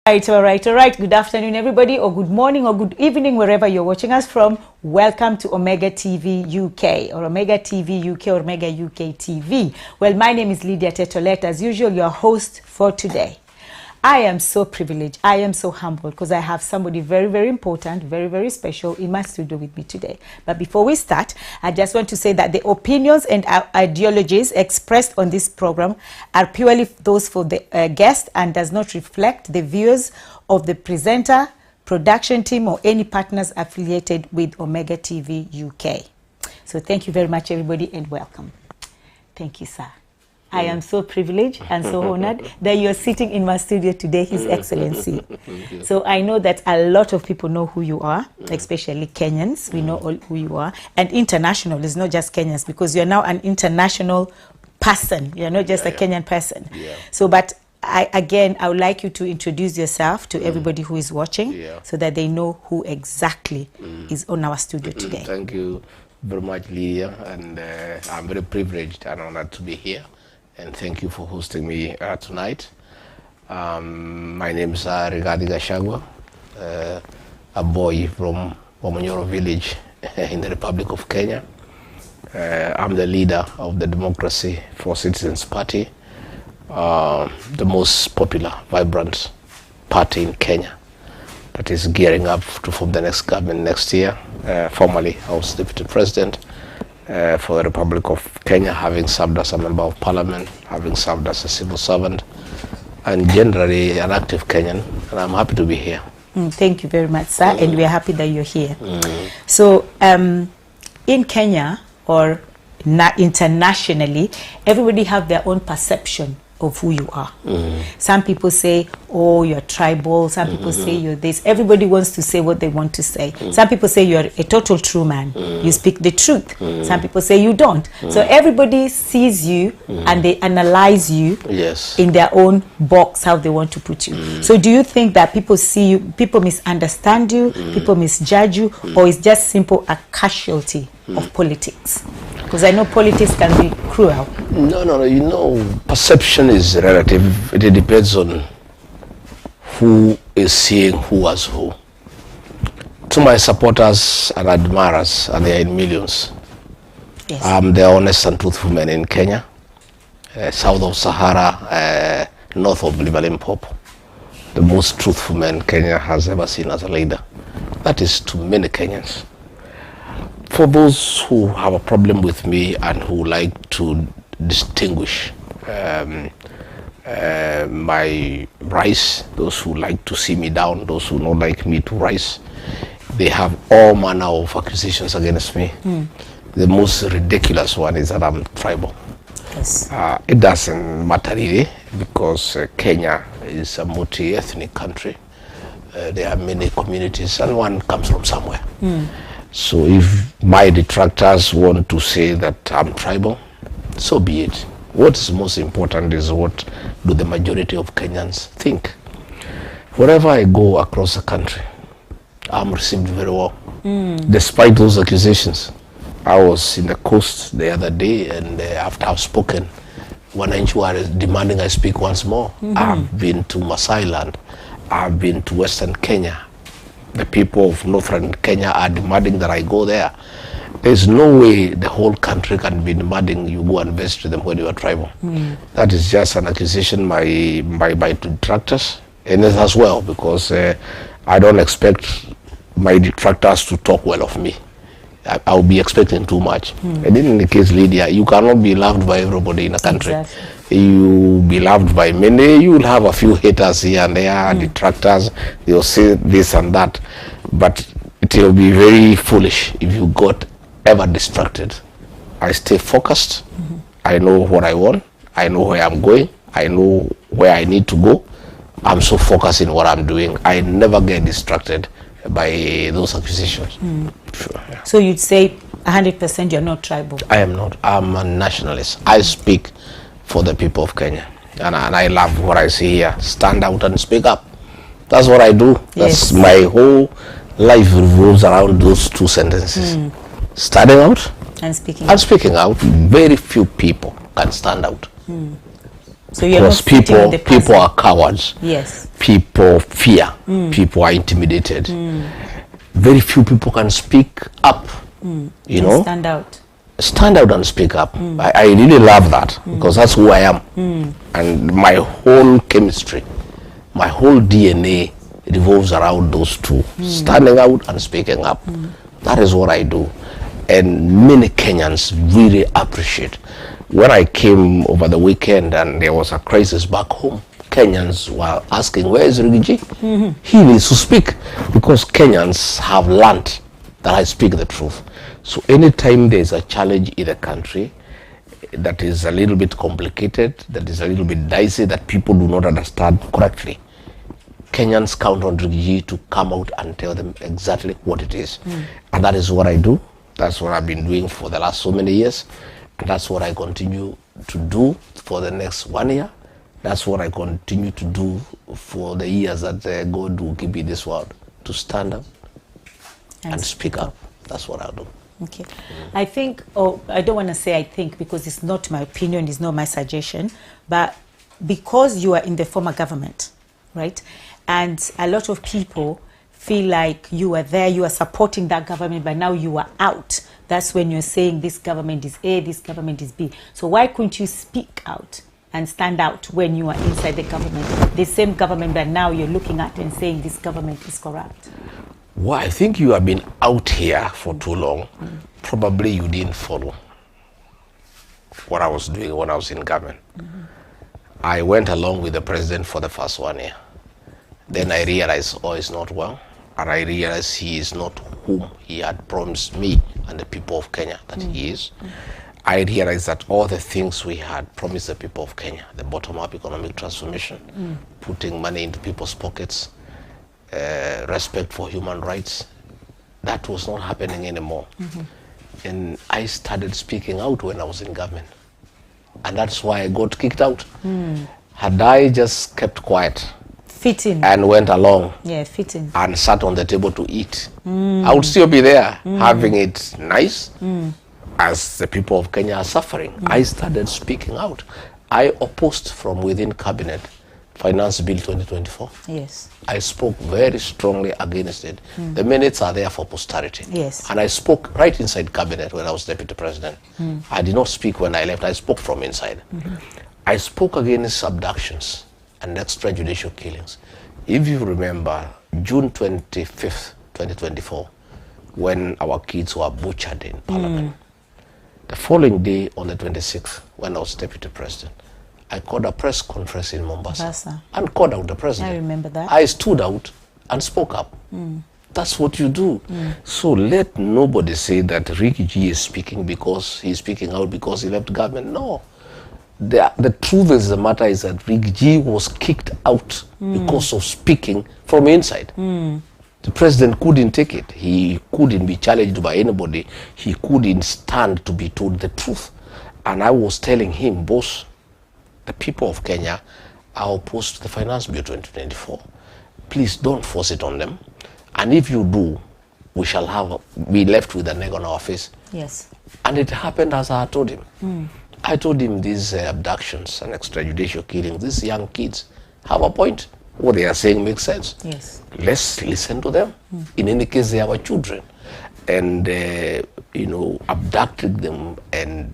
All right. Good afternoon, everybody, or good morning, or good evening, wherever you're watching us from. Welcome to Omega TV UK, or Omega TV UK, or Omega UK TV. Well, my name is Lydia Tetolet. As usual, your host for today. I am so privileged. I am so humble because I have somebody very, very important, very, very special in my studio with me today. But before we start, I just want to say that the opinions and ideologies expressed on this program are purely those for the guest and does not reflect the views of the presenter, production team, or any partners affiliated with Omega TV UK. So thank you very much, everybody, and welcome. Thank you, sir. I am so privileged and so honored that you're sitting in my studio today, His Excellency. So I know that a lot of people know who you are, especially Kenyans. We know all who you are. And international is not just Kenyans, because you're now an international person. You're not just a Kenyan person. So, but I would like you to introduce yourself to everybody who is watching so that they know who exactly is on our studio today. Thank you very much, Lydia. And I'm very privileged and honored to be here. And thank you for hosting me tonight. My name is Rigathi Gachagua, a boy from Inooro village in the Republic of Kenya. I'm the leader of the Democracy for Citizens Party, the most popular, vibrant party in Kenya that is gearing up to form the next government next year. Formerly, I was Deputy President for the Republic of Kenya, having served as a member of parliament, having served as a civil servant, and generally an active Kenyan, and I'm happy to be here. Thank you very much, sir, and we're happy that you're here. So, in Kenya, or internationally, everybody have their own perception of who you are. Some people say, oh, you're tribal. Some people say you're this. Everybody wants to say what they want to say. Some people say you're a total true man. You speak the truth. Some people say you don't. So everybody sees you and they analyze you in their own box, how they want to put you. So do you think that people see you, people misunderstand you, people misjudge you, or is just simple a casualty of politics? Because I know politics can be cruel. No. You know, perception is relative. It depends on who is seeing who as who. To my supporters and admirers, and they are in millions, I'm the honest and truthful man in Kenya, south of Sahara, north of Limpopo. The most truthful man Kenya has ever seen as a leader. That is to many Kenyans. For those who have a problem with me and who like to distinguish my rise, those who like to see me down, those who don't like me to rise, they have all manner of accusations against me. The most ridiculous one is that I'm tribal. It doesn't matter really, because Kenya is a multi-ethnic country. There are many communities and one comes from somewhere. So if my detractors want to say that I'm tribal, so be it. What is most important is what do the majority of Kenyans think. Wherever I go across the country, I'm received very well, despite those accusations. I was in the coast the other day, and after I've spoken, wananchi were demanding I speak once more. I've been to Masai Land, I've been to Western Kenya. The people of Northern Kenya are demanding that I go there. There's no way the whole country can be demanding you go and visit them when you are tribal. That is just an accusation by detractors, and it as well, because I don't expect my detractors to talk well of me. I'll be expecting too much. And in the case, Lydia, you cannot be loved by everybody in a country. You be loved by many, you will have a few haters here and there, detractors, they'll say this and that, but it will be very foolish if you got ever distracted. I stay focused, I know what I want, I know where I'm going, I know where I need to go. I'm so focused in what I'm doing, I never get distracted by those accusations. So you'd say 100% you're not tribal? I am not. I'm a nationalist. I speak for the people of Kenya, and I love what I see here. Stand out and speak up. That's what I do. That's my whole life revolves around those two sentences. Standing out and speaking out. Very few people can stand out. So you're not Because sitting on the people puzzle. are cowards. Yes. People fear. People are intimidated. Very few people can speak up. You know, Stand out. stand out and speak up. I really love that because that's who I am. And my whole chemistry, my whole DNA revolves around those two, standing out and speaking up. That is what I do. And many Kenyans really appreciate. When I came over the weekend and there was a crisis back home, Kenyans were asking, where is Rigathi? He needs to speak, because Kenyans have learned that I speak the truth. So anytime there is a challenge in the country that is a little bit complicated, that is a little bit dicey, that people do not understand correctly, Kenyans count on Rigathi to come out and tell them exactly what it is. And that is what I do. That's what I've been doing for the last so many years. And that's what I continue to do for the next 1 year. That's what I continue to do for the years that God will give me this world, to stand up and speak up. That's what I'll do. Okay. I think, I don't want to say I think, because it's not my opinion, it's not my suggestion, but because you are in the former government, right? And a lot of people feel like you are there, you are supporting that government, but now you are out. That's when you're saying this government is A, this government is B. So why couldn't you speak out and stand out when you are inside the government, the same government that now you're looking at and saying this government is corrupt? Well, I think you have been out here for too long. Probably you didn't follow what I was doing when I was in government. I went along with the president for the first 1 year. Then I realized, oh, it's not well. And I realized he is not whom he had promised me and the people of Kenya that he is. I realized that all the things we had promised the people of Kenya, the bottom-up economic transformation, putting money into people's pockets, respect for human rights, that was not happening anymore. And I started speaking out when I was in government. And that's why I got kicked out. Had I just kept quiet Fitting. and went along Fitting. and sat on the table to eat, I would still be there having it nice as the people of Kenya are suffering. I started speaking out. I opposed from within cabinet Finance Bill 2024. Yes. I spoke very strongly against it. The minutes are there for posterity. Yes. And I spoke right inside cabinet when I was deputy president. I did not speak when I left. I spoke from inside. I spoke against abductions and extrajudicial killings. If you remember, June 25th, 2024, when our kids were butchered in Parliament, the following day, on the 26th, when I was deputy president, I called a press conference in Mombasa and called out the president. I remember that. I stood out and spoke up. That's what you do. So let nobody say that Rigathi is speaking because he's speaking out because he left government. No. The truth of the matter is that Rigathi was kicked out because of speaking from inside. The president couldn't take it. He couldn't be challenged by anybody. He couldn't stand to be told the truth. And I was telling him, boss, the people of Kenya are opposed to the Finance Bill 2024. Please don't force it on them. And if you do, we shall be left with an egg on our face. Yes. And it happened as I told him. I told him these abductions and extrajudicial killings, these young kids have a point. What they are saying makes sense. Yes. Let's listen to them. In any case, they are our children. And, abducting them and,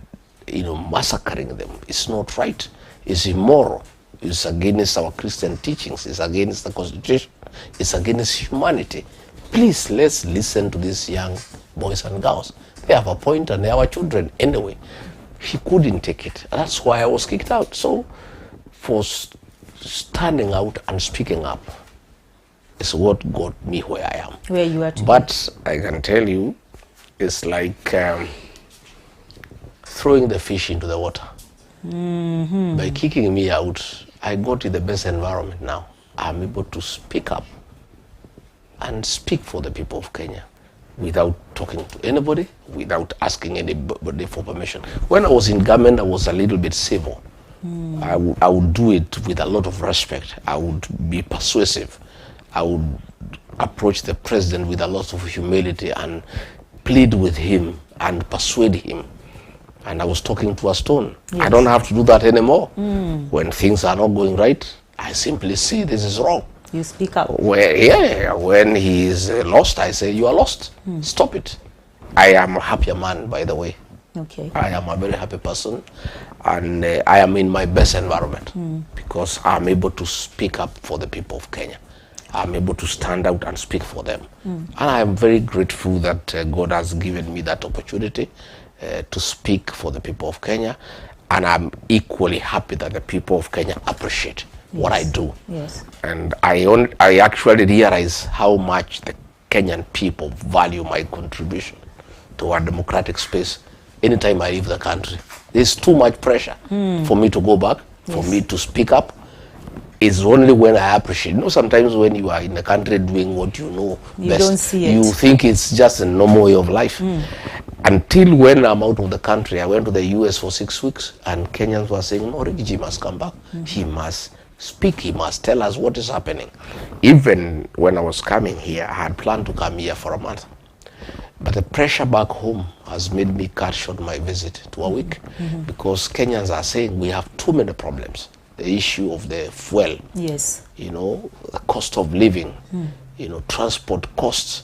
massacring them is not right. It's immoral. It's against our Christian teachings. It's against the Constitution. It's against humanity. Please, let's listen to these young boys and girls. They have a point and they are our children anyway. He couldn't take it. That's why I was kicked out. So, for standing out and speaking up is what got me where I am. Where you are today. But I can tell you, it's like throwing the fish into the water. By kicking me out, I got in the best environment now. I'm able to speak up and speak for the people of Kenya without talking to anybody, without asking anybody for permission. When I was in government, I was a little bit civil. I would do it with a lot of respect. I would be persuasive. I would approach the president with a lot of humility and plead with him and persuade him. and I was talking to a stone. Yes. I don't have to do that anymore. When things are not going right, I simply see this is wrong. You speak up. When he is lost, I say, you are lost. Stop it. I am a happier man, by the way. Okay. I am a very happy person, and I am in my best environment because I'm able to speak up for the people of Kenya. I'm able to stand out and speak for them. And I am very grateful that God has given me that opportunity to speak for the people of Kenya. And I'm equally happy that the people of Kenya appreciate what I do. Yes. And I actually realize how much the Kenyan people value my contribution to our democratic space anytime I leave the country. There's too much pressure for me to go back, for me to speak up. It's only when I appreciate. You know, sometimes when you are in the country doing what you know best, don't see it. you think it's just a normal way of life. Until when I'm out of the country, I went to the US for 6 weeks, and Kenyans were saying, no, Rigathi must come back. He must speak, he must tell us what is happening. Even when I was coming here, I had planned to come here for a month. But the pressure back home has made me cut short my visit to a week because Kenyans are saying we have too many problems. The issue of the fuel, you know, the cost of living, you know, transport costs,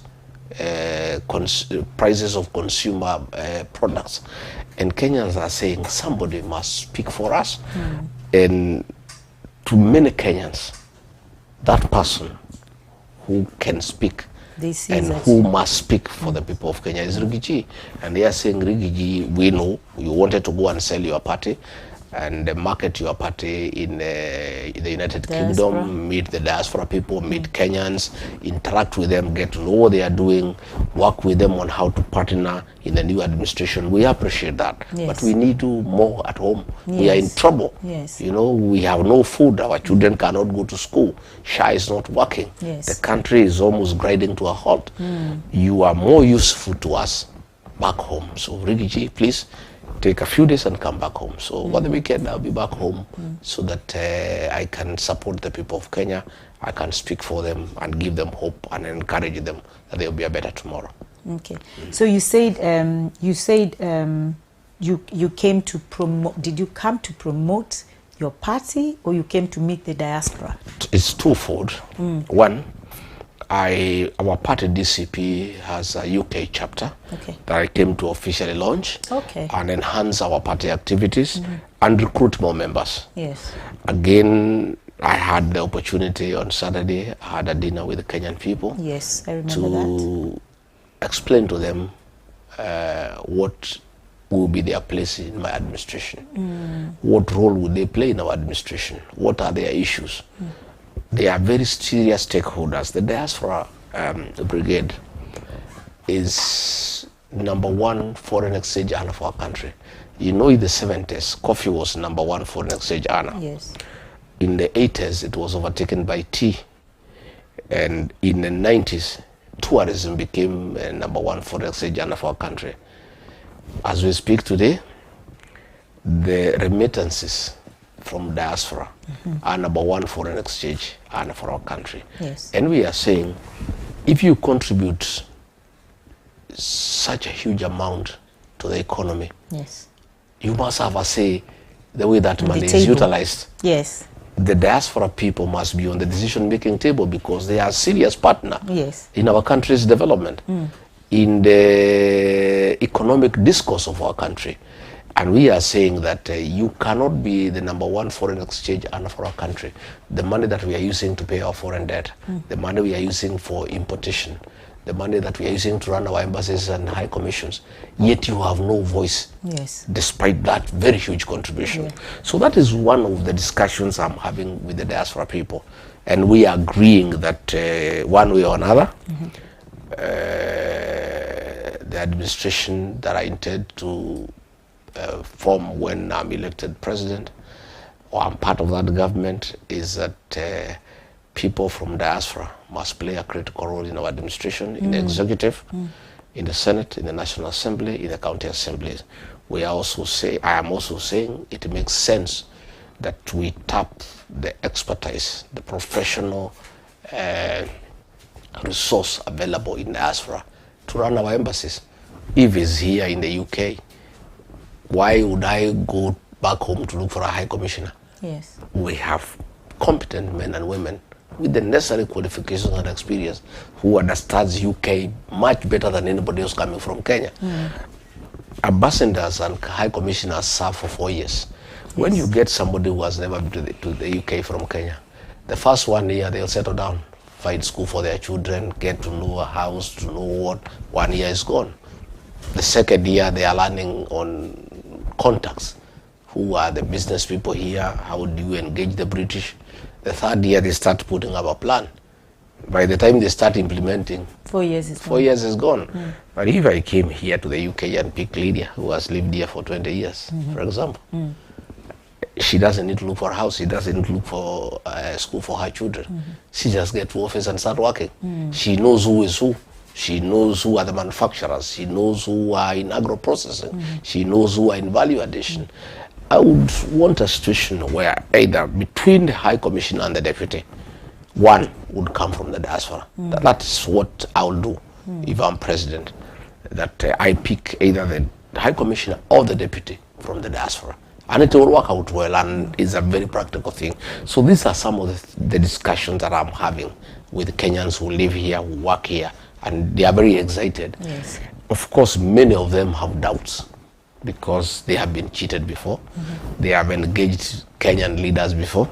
prices of consumer products. And Kenyans are saying somebody must speak for us. And to many Kenyans, that person who can speak and who must speak for the people of Kenya is Rigathi. And they are saying, Rigathi, we know you wanted to go and sell your party and market your party in the United Kingdom, meet the diaspora people, meet Kenyans, interact with them, get to know what they are doing, work with them on how to partner in the new administration. We appreciate that. But we need to do more at home. We are in trouble. You know, we have no food. Our children cannot go to school. SHA is not working. The country is almost grinding to a halt. You are more useful to us back home. So Rigathi, please take a few days and come back home. So over the weekend, I'll be back home so that I can support the people of Kenya. I can speak for them and give them hope and encourage them that there will be a better tomorrow. Okay. So you said you came to promote. Did you come to promote your party, or you came to meet the diaspora? It's twofold. One, our party DCP has a UK chapter that I came to officially launch and enhance our party activities and recruit more members. Again, I had the opportunity on Saturday. I had a dinner with the Kenyan people. I remember to explain to them what will be their place in my administration. What role will they play in our administration? What are their issues? They are very serious stakeholders. The diaspora brigade is #1 foreign exchange earner for our country. You know, in the 70s, coffee was #1 foreign exchange earner. In the 80s, it was overtaken by tea. And in the 90s, tourism became #1 foreign exchange earner for our country. As we speak today, the remittances from diaspora are #1 foreign exchange earner for our country. And we are saying, if you contribute such a huge amount to the economy, you must have a say the way that money is utilized. The diaspora people must be on the decision-making table because they are a serious partner in our country's development, in the economic discourse of our country. And we are saying that you cannot be the #1 foreign exchange earner for our country. The money that we are using to pay our foreign debt, the money we are using for importation, the money that we are using to run our embassies and high commissions, yet you have no voice despite that very huge contribution. So that is one of the discussions I'm having with the diaspora people. And we are agreeing that one way or another, the administration that I intend to form when I'm elected president, or I'm part of that government, is that people from diaspora must play a critical role in our administration, in the executive, in the Senate, in the National Assembly, in the county assemblies. I am also saying it makes sense that we tap the expertise, the professional resource available in diaspora to run our embassies. If it's here in the UK, Why would I go back home to look for a high commissioner? Yes. We have competent men and women with the necessary qualifications and experience who understands UK much better than anybody else coming from Kenya. Ambassadors and high commissioners serve for 4 years. Yes. When you get somebody who has never been to the UK from Kenya, the first 1 year they'll settle down, find school for their children, get to know a house, to know what. 1 year is gone. The second year they are learning on contacts. Who are the business people here? How do you engage the British? The third year they start putting up a plan. By the time they start implementing, 4 years is 4 years is gone. But if I came here to the UK and pick Lydia, who has lived here for 20 years, for example, she doesn't need to look for a house. She doesn't need to look for a school for her children. She just get to office and start working. She knows who is who. She knows who are the manufacturers. She knows who are in agro-processing. She knows who are in value addition. I would want a situation where either between the High Commissioner and the Deputy, one would come from the diaspora. That is what I'll do if I'm president. That I pick either the High Commissioner or the Deputy from the diaspora. And it will work out well, and it's a very practical thing. So these are some of the discussions that I'm having with Kenyans who live here, who work here, and they are very excited. Yes. Of course, many of them have doubts because they have been cheated before. They have engaged Kenyan leaders before.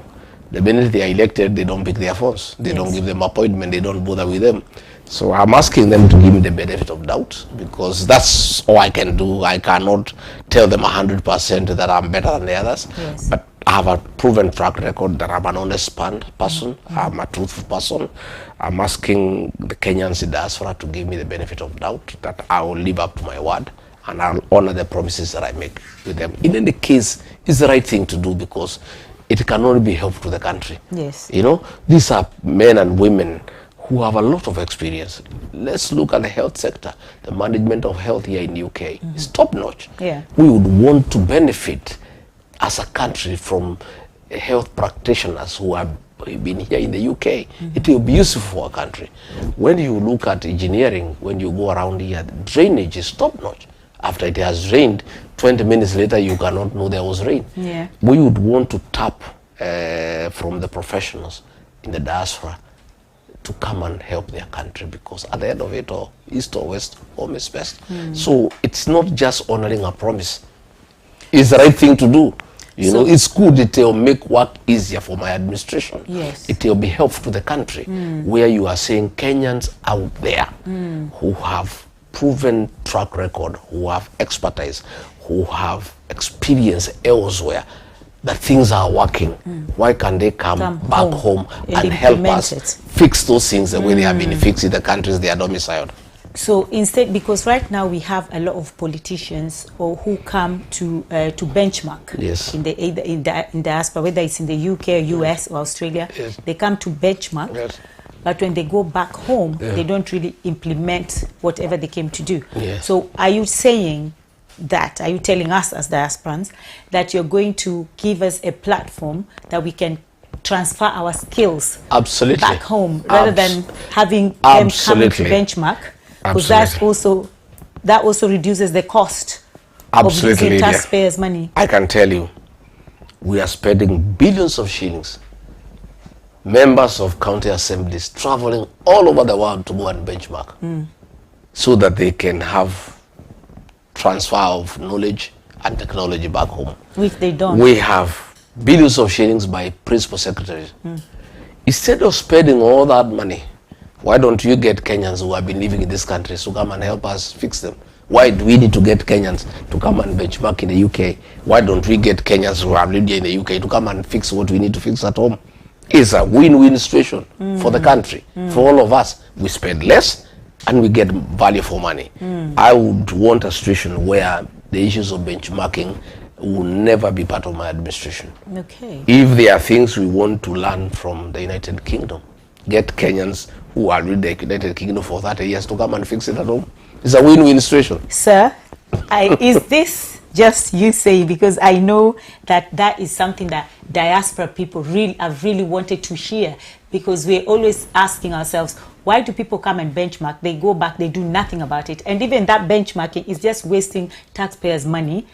The minute they are elected, they don't pick their phones. They don't give them appointment. They don't bother with them. So I'm asking them to give me the benefit of doubt, because that's all I can do. I cannot tell them 100% that I'm better than the others. Yes. But I have a proven track record that I'm an honest person. I'm a truthful person. I'm asking the Kenyans in diaspora to give me the benefit of doubt, that I will live up to my word and I'll honor the promises that I make with them. In any case, it's the right thing to do, because it can only be helpful to the country. Yes. You know, these are men and women who have a lot of experience. Let's look at the health sector. The management of health here in the UK is top notch. Yeah. We would want to benefit as a country from health practitioners who have been here in the UK. It will be useful for our country. When you look at engineering, when you go around here, the drainage is top notch. After it has rained, 20 minutes later, you cannot know there was rain. Yeah. We would want to tap from the professionals in the diaspora to come and help their country, because at the end of it all, east or west, home is best. So it's not just honoring a promise. It's the right thing to do. You know, it's good. It will make work easier for my administration. Yes. It will be helpful to the country, where you are saying Kenyans out there who have proven track record, who have expertise, who have experience elsewhere, that things are working. Why can't they come back home and help us fix those things the way they have been fixed in the countries they are domiciled? So instead, because right now we have a lot of politicians who come to benchmark. Yes. in diaspora, whether it's in the UK, US, or Australia, they come to benchmark. Yes. But when they go back home, they don't really implement whatever they came to do. Yes. So are you saying that, are you telling us as diasporans that you're going to give us a platform that we can transfer our skills back home, rather than having them come to benchmark? Because that also reduces the cost of using taxpayers' money. I can tell you, we are spending billions of shillings. Members of county assemblies traveling all over the world to go and benchmark, so that they can have transfer of knowledge and technology back home. Which they don't. We have billions of shillings by principal secretaries. Instead of spending all that money, why don't you get Kenyans who have been living in this country to come and help us fix them? Why do we need to get Kenyans to come and benchmark in the UK? Why don't we get Kenyans who have lived here in the UK to come and fix what we need to fix at home? It's a win-win situation for the country, for all of us. We spend less and we get value for money. I would want a situation where the issues of benchmarking will never be part of my administration. Okay. If there are things we want to learn from the United Kingdom, get Kenyans who are in the United Kingdom for 30 years to come and fix it at home. It's a win-win situation. Sir, is this just you saying? Because I know that is something that diaspora people have really wanted to hear, because we're always asking ourselves, why do people come and benchmark? They go back, they do nothing about it. And even that benchmarking is just wasting taxpayers' money.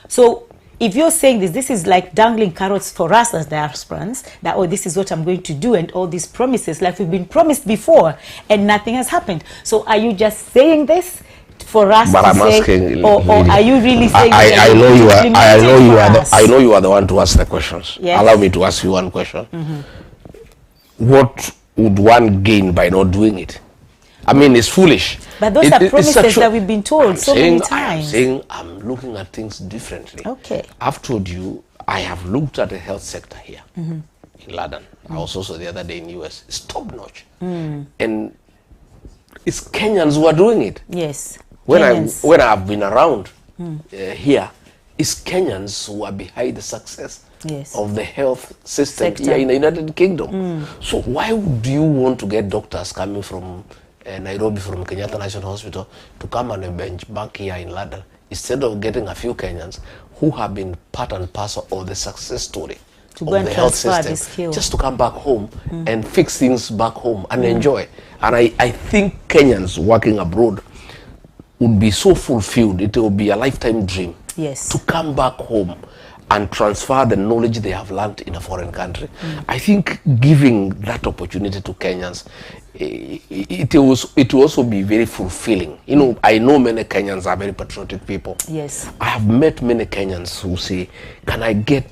So if you're saying this is like dangling carrots for us as diasporans, that, oh, this is what I'm going to do, and all these promises, like we've been promised before, and nothing has happened. So are you just saying this for us but to I'm say, asking, or are you really saying I know you are the one to ask the questions. Yes. Allow me to ask you one question. What would one gain by not doing it? I mean, it's foolish. But those are promises that we've been told so many times. I'm saying I'm looking at things differently. Okay. I've told you, I have looked at the health sector here in London. I was also the other day in the US. It's top notch. And it's Kenyans who are doing it. Yes. When I've been around here, it's Kenyans who are behind the success of the health system here in the United Kingdom. So why would you want to get doctors coming from Nairobi, from Kenyatta National Hospital, to come and benchmark here in London, instead of getting a few Kenyans who have been part and parcel of the success story to go and the health system, just to come back home and fix things back home and enjoy. And I think Kenyans working abroad would be so fulfilled, it will be a lifetime dream to come back home and transfer the knowledge they have learned in a foreign country. I think giving that opportunity to Kenyans, it will also be very fulfilling. You know, I know many Kenyans are very patriotic people. Yes. I have met many Kenyans who say, can I get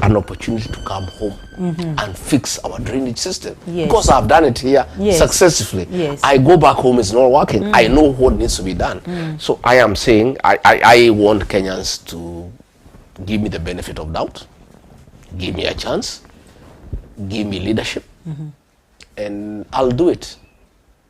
an opportunity to come home and fix our drainage system? Because I've done it here successfully. I go back home, it's not working. I know what needs to be done. So I am saying, I want Kenyans to give me the benefit of doubt, give me a chance, give me leadership, and I'll do it.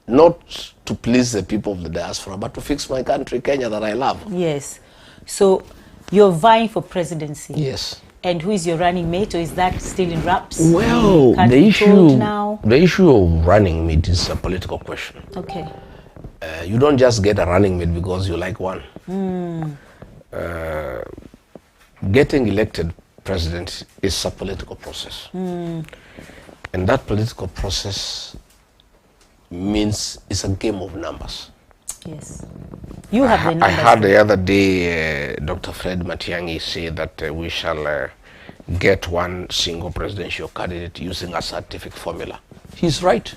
Not to please the people of the diaspora, but to fix my country, Kenya, that I love. Yes. So you're vying for presidency. Yes. And who is your running mate, or is that still in wraps? Well, the issue of running mate is a political question. Okay. You don't just get a running mate because you like one. Getting elected president is a political process. And that political process means it's a game of numbers. Yes. You have the numbers. I heard the other day Dr. Fred Matiang'i say that we shall get one single presidential candidate using a scientific formula. He's right.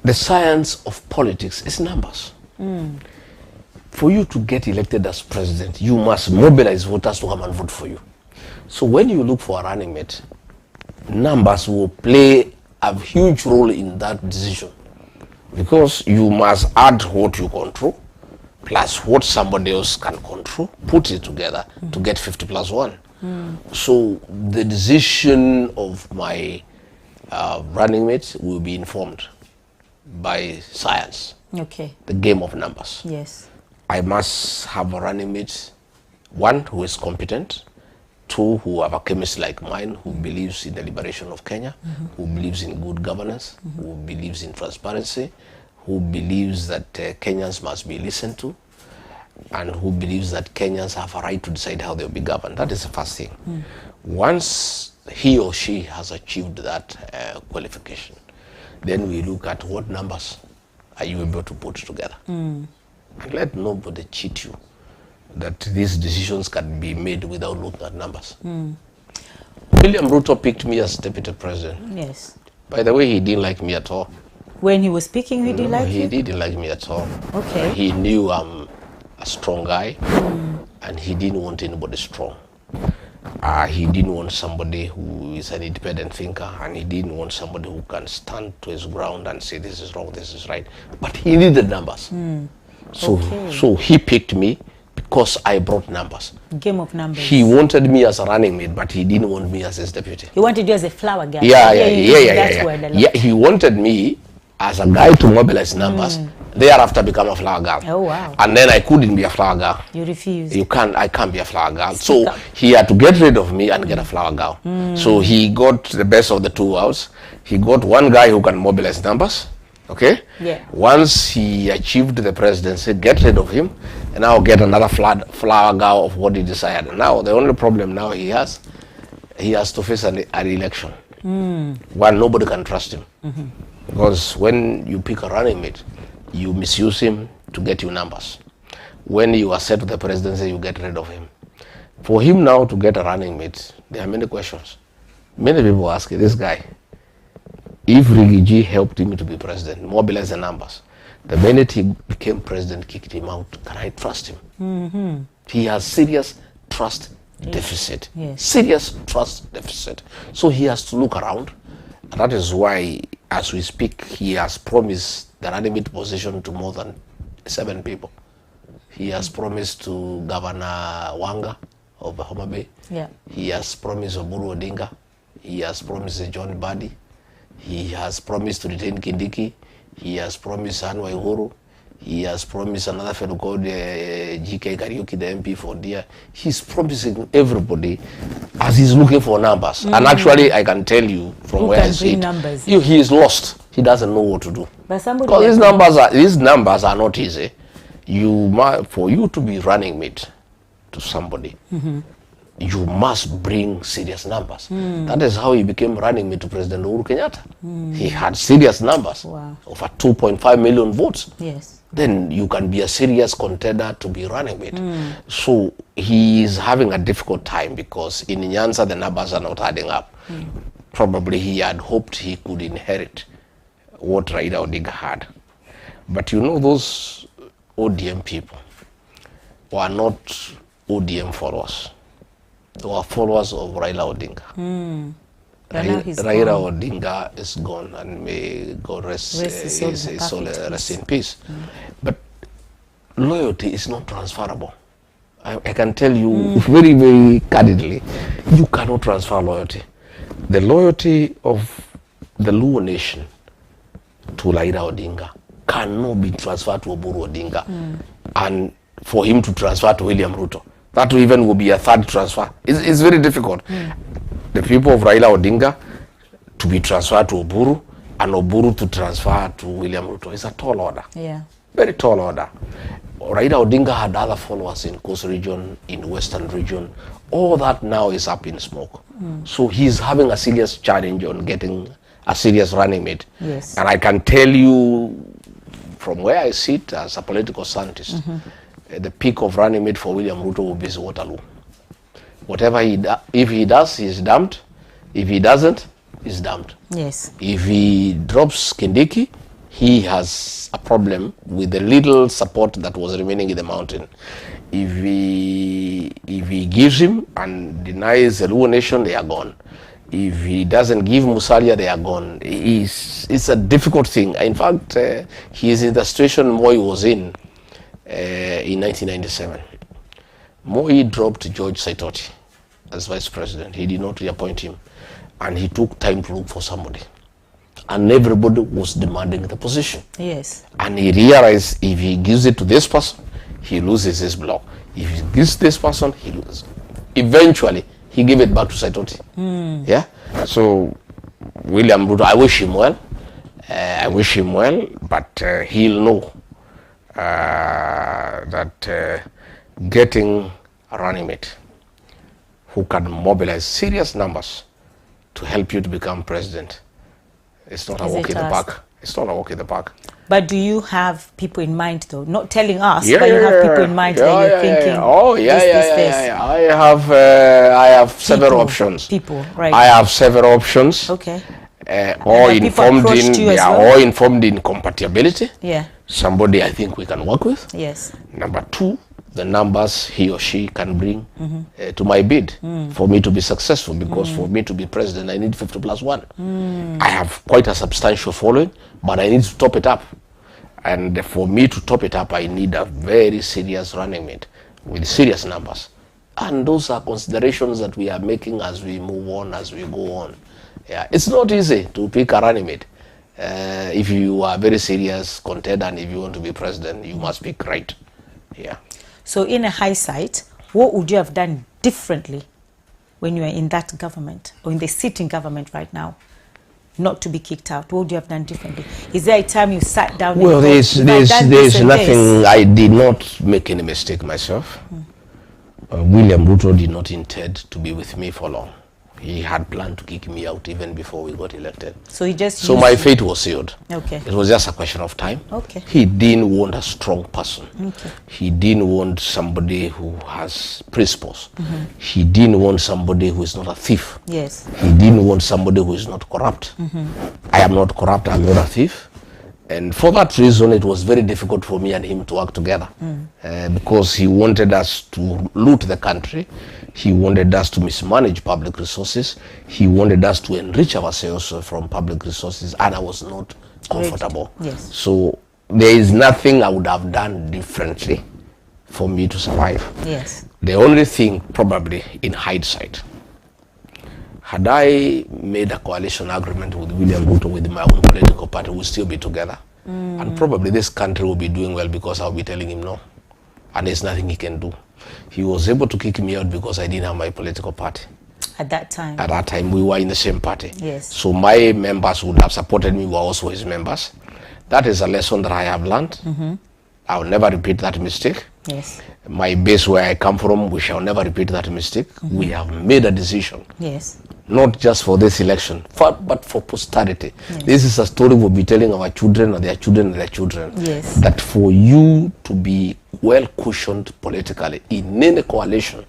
The science of politics is numbers. For you to get elected as president, you must mobilize voters to come and vote for you. So when you look for a running mate, numbers will play a huge role in that decision, because you must add what you control plus what somebody else can control, put it together to get 50 plus 1. So the decision of my running mate will be informed by science. Okay. The game of numbers. Yes. I must have a running mate, one who is competent, two who have a chemist like mine, who believes in the liberation of Kenya, who believes in good governance, who believes in transparency, who believes that Kenyans must be listened to, and who believes that Kenyans have a right to decide how they'll be governed. That is the first thing. Once he or she has achieved that qualification, then we look at what numbers are you able to put together. And let nobody cheat you that these decisions can be made without looking at numbers. William Ruto picked me as deputy president. Yes. By the way, he didn't like me at all. When he was speaking, he didn't like you? He didn't like me at all. Okay. He knew I'm a strong guy, and he didn't want anybody strong. He didn't want somebody who is an independent thinker, and he didn't want somebody who can stand to his ground and say this is wrong, this is right. But he needed numbers. So he picked me because I brought numbers. Game of numbers. He wanted me as a running mate, but he didn't want me as his deputy. He wanted you as a flower guy. Yeah. He wanted me as a guy to mobilize numbers, thereafter become a flower girl. Oh, wow. And then I couldn't be a flower girl. You refused. I can't be a flower girl. So he had to get rid of me and get a flower girl. So he got the best of the two worlds. He got one guy who can mobilize numbers. Okay? Yeah. Once he achieved the presidency, get rid of him, and now get another flower girl of what he desired. Now, the only problem now he has to face an election. One, nobody can trust him. Because when you pick a running mate, you misuse him to get you numbers. when you are set to the presidency, you get rid of him. For him now to get a running mate, there are many questions. Many people ask this guy, if Rigathi helped him to be president, mobilize the numbers, the minute he became president, kicked him out, can I trust him? He has serious trust deficit. Yes. Serious trust deficit. So he has to look around. And that is why, as we speak, he has promised the running mate position to more than 7 people. He has promised to Governor Wanga of Homa Bay. Yeah. He has promised Oburu Odinga. He has promised John Badi. He has promised to retain Kindiki. He has promised Anwar Uhuru. He has promised another fellow called GK Kariuki, the MP for Dia. He's promising everybody as he's looking for numbers. And actually, I can tell you from where I see it, he is lost. He doesn't know what to do. But somebody, because these numbers are not easy. For you to be running mate to somebody, you must bring serious numbers. That is how he became running mate to President Uhuru Kenyatta. He had serious numbers of 2.5 million votes. Yes. Then you can be a serious contender to be running mate. So he is having a difficult time because in Nyanza the numbers are not adding up. Probably he had hoped he could inherit what Raila Odinga had. But you know, those ODM people were not ODM followers. They were followers of Raila Odinga. Raila Odinga is gone, and may God rest his soul rest in peace. But loyalty is not transferable. I can tell you very, very candidly, you cannot transfer loyalty. The loyalty of the Luo nation to Raila Odinga cannot be transferred to Oburu Odinga, and for him to transfer to William Ruto. That even will be a third transfer. It's very difficult. The people of Raila Odinga to be transferred to Oburu, and Oburu to transfer to William Ruto is a tall order. Yeah. Very tall order. Raila Odinga had other followers in Coast region, in Western region. All that now is up in smoke. So he's having a serious challenge on getting a serious running mate. Yes. And I can tell you from where I sit as a political scientist, the peak of running mate for William Ruto will be Waterloo. Whatever if he does, he's damned. If he doesn't, he's damned. Yes. If he drops Kindiki, he has a problem with the little support that was remaining in the mountain. If he gives him and denies the Luo nation, they are gone. If he doesn't give Musalia, they are gone. It's a difficult thing. In fact, he is in the situation Moi was in 1997. Moi dropped George Saitoti as vice president. He did not reappoint him, and he took time to look for somebody, and everybody was demanding the position. Yes. And he realized if he gives it to this person, he loses his block. If he gives this person, he loses. Eventually he gave it back to Saitoti. Yeah. So William Ruto, I wish him well. But he'll know that getting a running mate who can mobilize serious numbers to help you to become president, it's not a walk in the park. It's not a walk in the park. But do you have people in mind, though? Not telling us, but you have people in mind that you're thinking. I have several options. Right? I have several options. Okay. Or informed in compatibility. Yeah. Somebody I think we can work with. Yes. Number 2, the numbers he or she can bring to my bid for me to be successful, because for me to be president I need 50 plus 1. I have quite a substantial following, but I need to top it up, and for me to top it up I need a very serious running mate with serious numbers, and those are considerations that we are making as we move on, as we go on. Yeah, it's not easy to pick a running mate. If you are very serious contender and if you want to be president, you must pick right. Yeah. So in a hindsight, what would you have done differently when you were in that government or in the sitting government right now, not to be kicked out? What would you have done differently? Is there a time you sat down? Well, there's nothing. I did not make any mistake myself. William Ruto did not intend to be with me for long. He had planned to kick me out even before we got elected. So he just So my fate was sealed. Okay. It was just a question of time. Okay. He didn't want a strong person. Okay. He didn't want somebody who has principles. He didn't want somebody who is not a thief. Yes. He didn't want somebody who is not corrupt. I am not corrupt, I'm not a thief. And for that reason, it was very difficult for me and him to work together because he wanted us to loot the country. He wanted us to mismanage public resources. He wanted us to enrich ourselves from public resources, and I was not comfortable. Yes. So there is nothing I would have done differently for me to survive. Yes. The only thing, probably in hindsight, had I made a coalition agreement with William Ruto with my own political party, we'll still be together. And probably this country will be doing well because I'll be telling him no. And there's nothing he can do. He was able to kick me out because I didn't have my political party. At that time. At that time, we were in the same party. Yes. So my members would have supported me, were also his members. That is a lesson that I have learned. I will never repeat that mistake. Yes. My base where I come from, we shall never repeat that mistake. We have made a decision. Yes. Not just for this election, but for posterity. Yes. This is a story we'll be telling our children and their children and their children. Yes. That for you to be well cushioned politically in any coalition,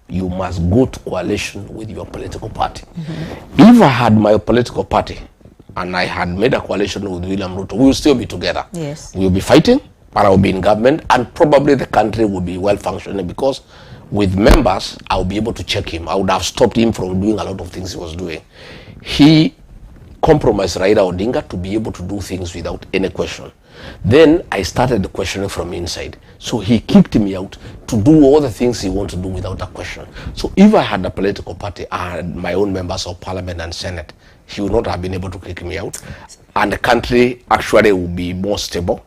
you must go to coalition with your political party. If I had my political party and I had made a coalition with William Ruto, we will still be together. Yes. We will be fighting, but I will be in government, and probably the country will be well functioning because with members, I'll be able to check him. I would have stopped him from doing a lot of things he was doing. He compromised Raila Odinga to be able to do things without any question. Then I started the questioning from inside. So he kicked me out to do all the things he wanted to do without a question. So if I had a political party, I had my own members of parliament and senate, he would not have been able to kick me out. And the country actually would be more stable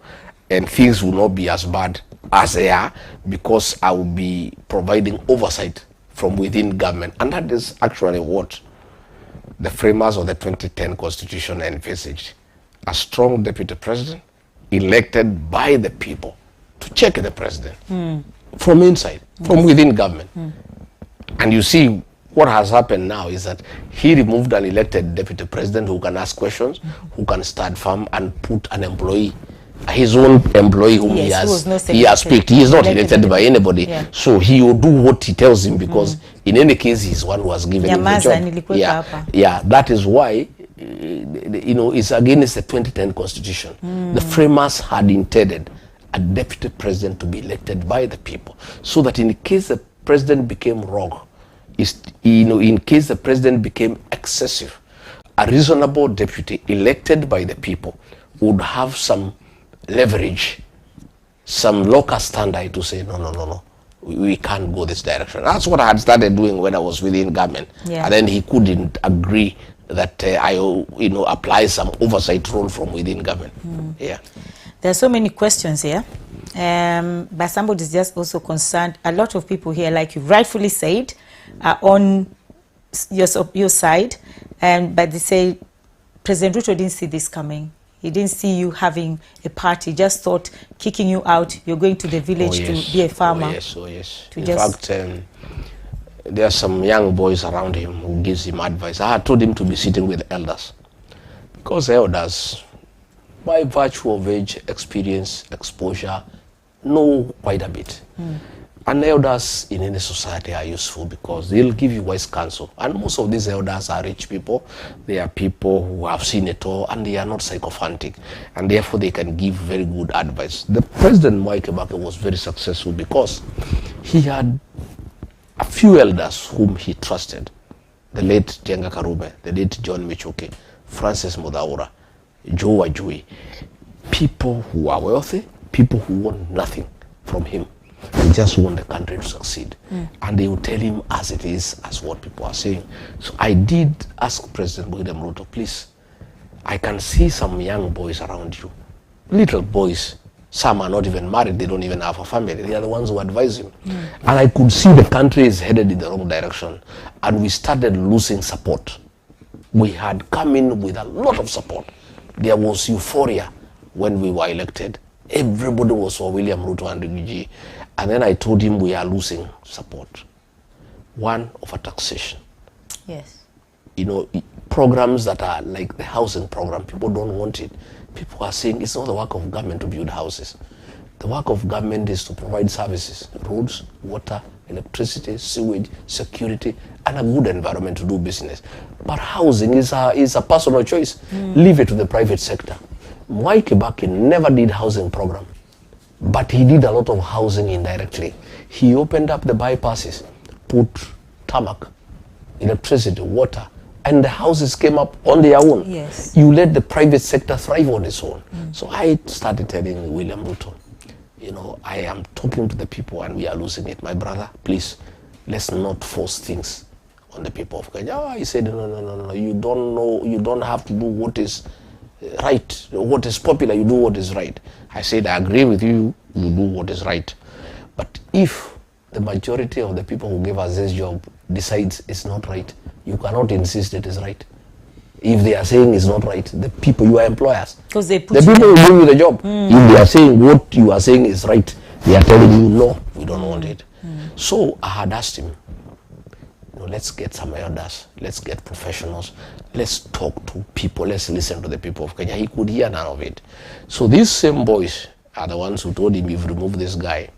and things will not be as bad as they are because I will be providing oversight from within government. And that is actually what the framers of the 2010 Constitution envisaged. A strong deputy president elected by the people to check the president from inside, from within government. And you see what has happened now is that he removed an elected deputy president who can ask questions, who can stand firm and put an employee, his own employee whom he has picked. He is not elected by anybody. Yeah. So he will do what he tells him because in any case he's one who has given him the job. Yeah, that is why it's against the 2010 Constitution. The framers had intended a deputy president to be elected by the people so that in case the president became rogue, in case the president became excessive, a reasonable deputy elected by the people would have some leverage, some local standard to say no, we can't go this direction. That's what I had started doing when I was within government. And then he couldn't agree that I apply some oversight role from within government. There are so many questions here, but somebody's just also concerned. A lot of people here, like you rightfully said, are on your side, but they say President Ruto didn't see this coming. He didn't see you having a party. Just thought kicking you out, you're going to the village to be a farmer. Oh yes. In fact, there are some young boys around him who gives him advice. I had told him to be sitting with elders because elders, by virtue of age, experience, exposure, know quite a bit. And elders in any society are useful because they'll give you wise counsel. And most of these elders are rich people. They are people who have seen it all and they are not sycophantic. And therefore they can give very good advice. The President Mwai Kibaki was very successful because he had a few elders whom he trusted. The late Jenga Karume, the late John Michuki, Francis Mudaura, Joe Ajui. People who are wealthy, people who want nothing from him. They just want the country to succeed. And they will tell him as it is, as what people are saying. So I did ask President William Ruto, please, I can see some young boys around you. Little boys. Some are not even married, they don't even have a family. They are the ones who advise him. And I could see the country is headed in the wrong direction. And we started losing support. We had come in with a lot of support. There was euphoria when we were elected. Everybody was for William Ruto and Rigathi. And then I told him we are losing support. One, of a taxation. Yes. You know, programs that are like the housing program, people don't want it. People are saying it's not the work of government to build houses. The work of government is to provide services, roads, water, electricity, sewage, security, and a good environment to do business. But housing is a personal choice. Leave it to the private sector. Mwai Kibaki never did housing program, but he did a lot of housing indirectly. He opened up the bypasses, put tarmac, electricity, water, and the houses came up on their own. Yes. You let the private sector thrive on its own. So I started telling William Ruto, you know, I am talking to the people and we are losing it. My brother, please, let's not force things on the people of Kenya. Oh, he said, no, you don't know, you don't have to do what is right, what is popular, you do what is right. I said, I agree with you, you do what is right. But if the majority of the people who gave us this job decides it's not right, you cannot insist it is right. If they are saying it's not right, the people, you are employers. Because they the people who give you the job. If they are saying what you are saying is right, they are telling you no, we don't want it. So I had asked him, you know, let's get some elders, let's get professionals, let's talk to people, let's listen to the people of Kenya. He could hear none of it. So these same boys are the ones who told him, if you remove this guy,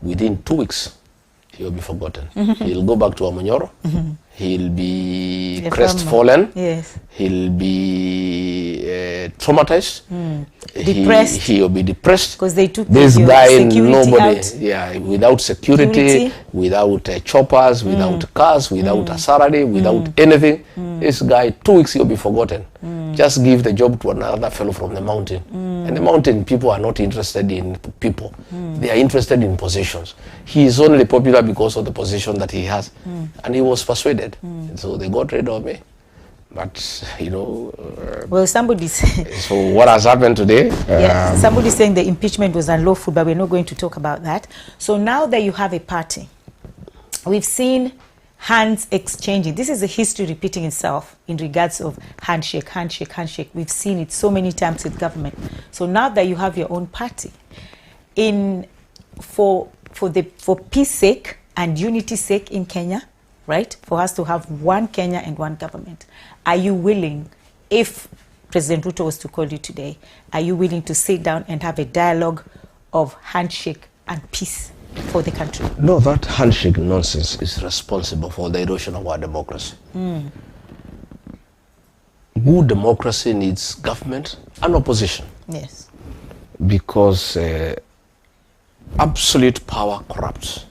within 2 weeks, he'll be forgotten. He'll go back to Inooro. He'll be crestfallen. Yes. He'll be traumatized. Depressed. He'll be depressed. Because they took this guy, nobody, out. yeah, without security, without choppers, without cars, without a salary, without anything. This guy, 2 weeks, he'll be forgotten. Just give the job to another fellow from the mountain. And the mountain people are not interested in people. They are interested in positions. He is only popular because of the position that he has. And he was persuaded. So they got rid of me. But, you know... well, somebody's... so what has happened today? Yes, somebody's saying the impeachment was unlawful, but we're not going to talk about that. So now that you have a party, we've seen hands exchanging. This is a history repeating itself in regards of handshake, handshake, handshake. We've seen it so many times with government. So now that you have your own party, for peace sake and unity sake in Kenya, right? For us to have one Kenya and one government, are you willing, if President Ruto was to call you today, are you willing to sit down and have a dialogue of handshake and peace for the country? No, that handshake nonsense is responsible for the erosion of our democracy. Good democracy needs government and opposition. Yes. Because absolute power corrupts.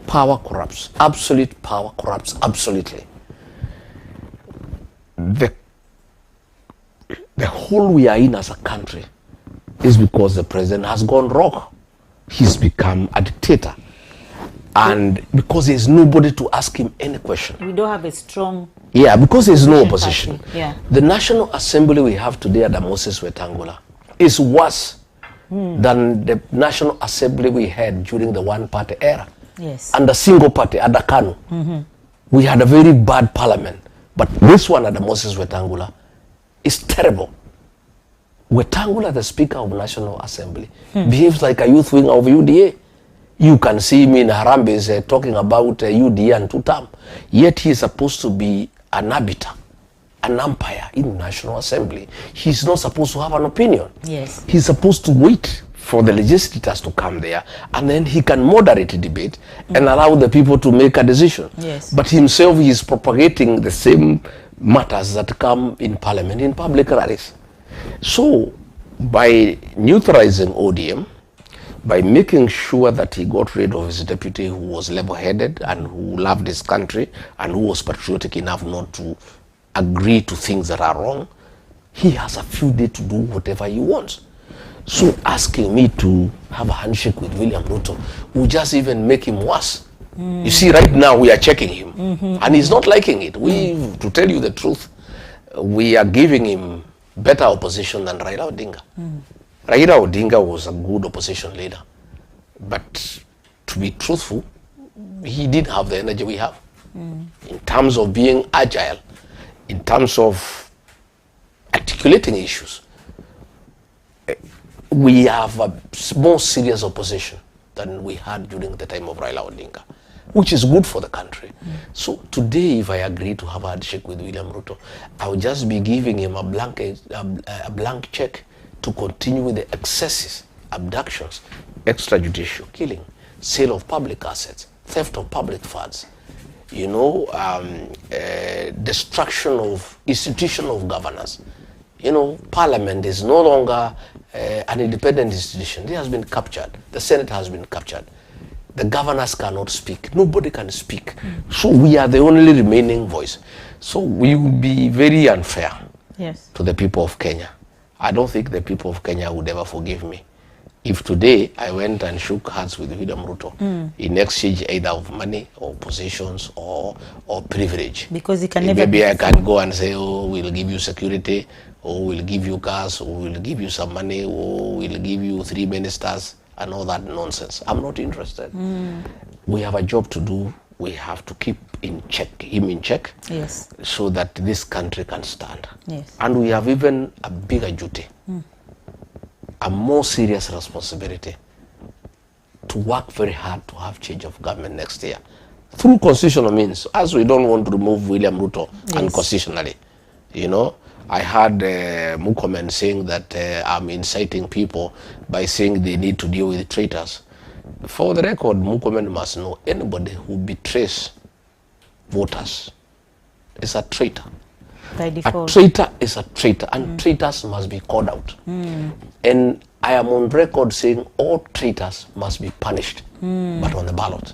Power corrupts. Absolute power corrupts absolutely. The hole we are in as a country is because the president has gone rogue. He's become a dictator. And because there's nobody to ask him any question. We don't have a strong... Yeah, because there's no opposition. Yeah. The National Assembly we have today at the Moses Wetangula is worse than the National Assembly we had during the one-party era. Yes. And the single party at the Kanu. We had a very bad parliament. But this one at the Moses Wetangula is terrible. Wetangula, the Speaker of National Assembly, behaves like a youth wing of UDA. You can see me in Harambee talking about UDA and two-term. Yet he is supposed to be an arbiter, an umpire in National Assembly. He's not supposed to have an opinion. Yes. He's supposed to wait for the legislators to come there, and then he can moderate a debate and allow the people to make a decision. Yes. But himself, he is propagating the same matters that come in parliament, in public rallies. So, by neutralizing ODM, by making sure that he got rid of his deputy who was level-headed and who loved his country and who was patriotic enough not to agree to things that are wrong, he has a few days to do whatever he wants. So asking me to have a handshake with William Ruto will just even make him worse. You see, right now we are checking him, and he's not liking it. To tell you the truth, we are giving him better opposition than Raila Odinga. Raila Odinga was a good opposition leader, but to be truthful, he didn't have the energy we have. In terms of being agile, in terms of articulating issues, we have a more serious opposition than we had during the time of Raila Odinga. which is good for the country. So today, if I agree to have a handshake with William Ruto, I will just be giving him a blank check to continue with the excesses, abductions, extrajudicial killing, sale of public assets, theft of public funds, you know, destruction of institutional governance. You know, Parliament is no longer an independent institution. It has been captured. The Senate has been captured. The governors cannot speak. Nobody can speak. So we are the only remaining voice. So we will be very unfair to the people of Kenya. I don't think the people of Kenya would ever forgive me. If today I went and shook hands with William Ruto in exchange either of money or positions or privilege. Because he can never maybe I can go and say, oh, we'll give you security, or we'll give you cars, or we'll give you some money, or we'll give you 3 ministers and all that nonsense. I'm not interested. We have a job to do. We have to keep him in check, so that this country can stand. And we have even a bigger duty, a more serious responsibility to work very hard to have change of government next year through constitutional means, as we don't want to remove William Ruto unconstitutionally. You know, I heard Mukomen saying that I'm inciting people by saying they need to deal with traitors. For the record, Mukomen must know anybody who betrays voters is a traitor. By default. A traitor is a traitor, and traitors must be called out. And I am on record saying all traitors must be punished, but on the ballot.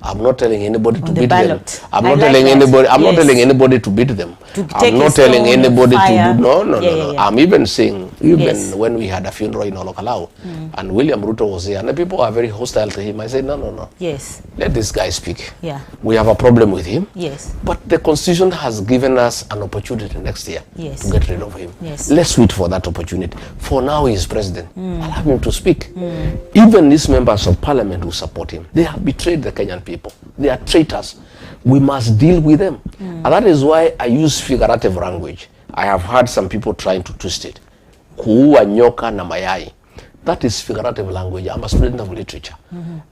I'm not telling anybody to beat them. I'm not telling anybody. I'm not telling anybody to beat them. I'm not telling anybody to do. No. I'm even saying, when we had a funeral in Olokalao, and William Ruto was there, and the people are very hostile to him. I said, no. Let this guy speak. We have a problem with him. But the Constitution has given us an opportunity next year to get rid of him. Let's wait for that opportunity. For now, he is president. Allow him to speak. Even these members of parliament who support him, they have betrayed the Kenyan people. They are traitors. We must deal with them. And that is why I use figurative language. I have heard some people trying to twist it. Kuua nyoka na mayai. That is figurative language. I'm a student of literature.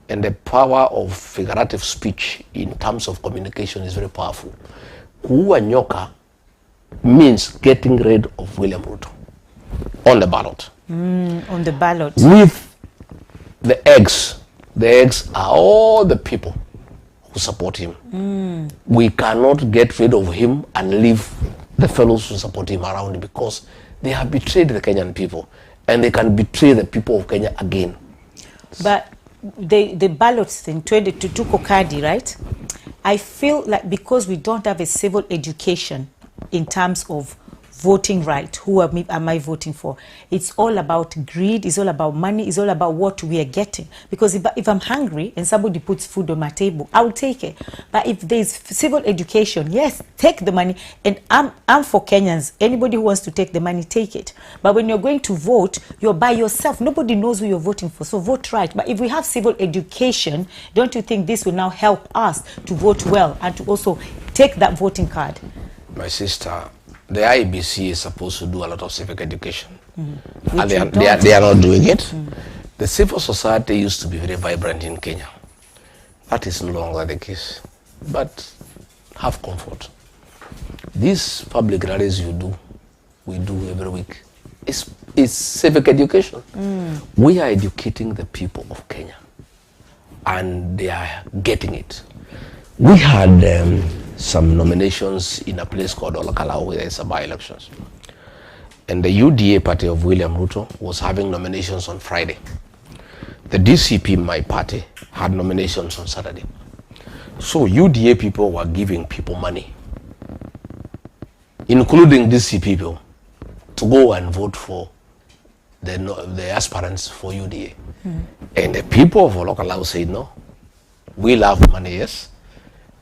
And the power of figurative speech in terms of communication is very powerful. Kuua nyoka means getting rid of William Ruto on the ballot. On the ballot. With the eggs are all the people who support him. We cannot get rid of him and leave the fellows who support him around, because they have betrayed the Kenyan people, and they can betray the people of Kenya again. But the ballots thing, 22 Kokadi, right? I feel like because we don't have a civil education in terms of voting right, who am I voting for? It's all about greed, it's all about money, it's all about what we are getting. Because if I'm hungry and somebody puts food on my table, I'll take it. But if there's civil education, yes, take the money. And I'm for Kenyans. Anybody who wants to take the money, take it. But when you're going to vote, you're by yourself. Nobody knows who you're voting for, so vote right. But if we have civil education, don't you think this will now help us to vote well and to also take that voting card? My sister, the IBC is supposed to do a lot of civic education, and they are not doing it. The civil society used to be very vibrant in Kenya. That is no longer the case. But have comfort. These public rallies we do every week, is civic education. We are educating the people of Kenya, and they are getting it. We had some nominations in a place called Olokalao, where there's some by-elections. And the UDA party of William Ruto was having nominations on Friday. The DCP, my party, had nominations on Saturday. So UDA people were giving people money, including DC people, to go and vote for the aspirants for UDA. And the people of Olokalao said, no, we love money, yes.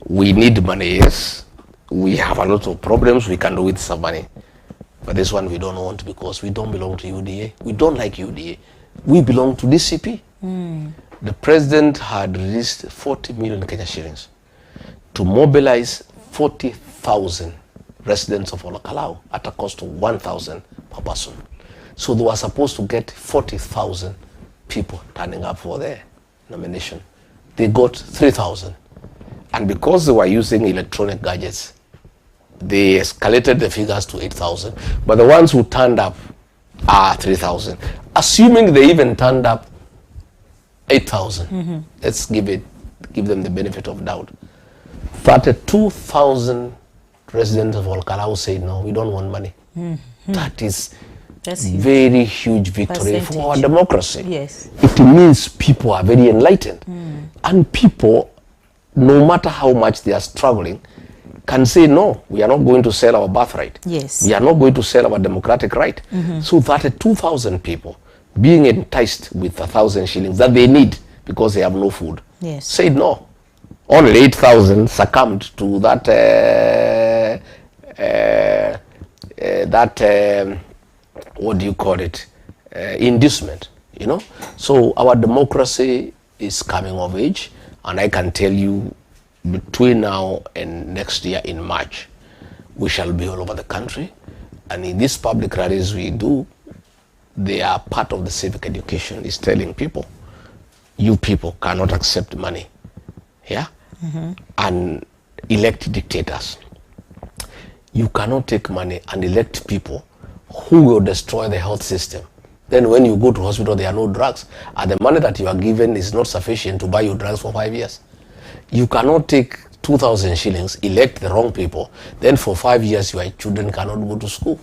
We need money, yes. We have a lot of problems we can do with some money. But this one we don't want, because we don't belong to UDA. We don't like UDA. We belong to DCP. The president had released 40 million Kenya shillings to mobilize 40,000 residents of Olokalao at a cost of 1,000 per person. So they were supposed to get 40,000 people turning up for their nomination. They got 3,000. And because they were using electronic gadgets, they escalated the figures to 8,000. But the ones who turned up are 3,000. Assuming they even turned up 8,000. Let's give them the benefit of doubt. 32,000 residents of Olkalau say no, we don't want money. That is very huge victory for our democracy. Yes. It means people are very enlightened. And people, no matter how much they are struggling, can say, no, we are not going to sell our birthright. Yes. We are not going to sell our democratic right. So 32,000 people being enticed with 1,000 shillings that they need because they have no food, yes, said no. Only 8,000 succumbed to that what do you call it, inducement, you know. So our democracy is coming of age, and I can tell you between now and next year in March, we shall be all over the country. And in these public rallies we do, they are part of the civic education, is telling people, you people cannot accept money, yeah, and elect dictators. You cannot take money and elect people who will destroy the health system. Then when you go to hospital, there are no drugs, and the money that you are given is not sufficient to buy your drugs for 5 years. You cannot take 2,000 shillings, elect the wrong people, then for 5 years your children cannot go to school.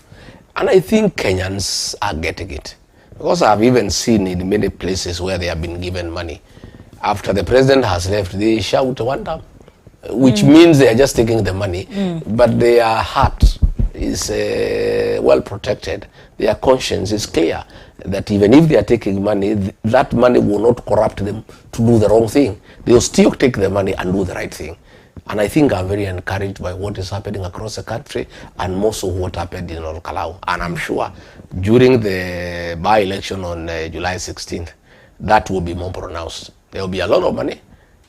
And I think Kenyans are getting it, because I've even seen in many places where they have been given money, after the president has left, they shout one time, which means they are just taking the money, but their heart is well protected. Their conscience is clear that even if they are taking money, that money will not corrupt them to do the wrong thing. They will still take the money and do the right thing. And I think I'm very encouraged by what is happening across the country, and more so what happened in Olkalau. And I'm sure during the by-election on July 16th, that will be more pronounced. There will be a lot of money,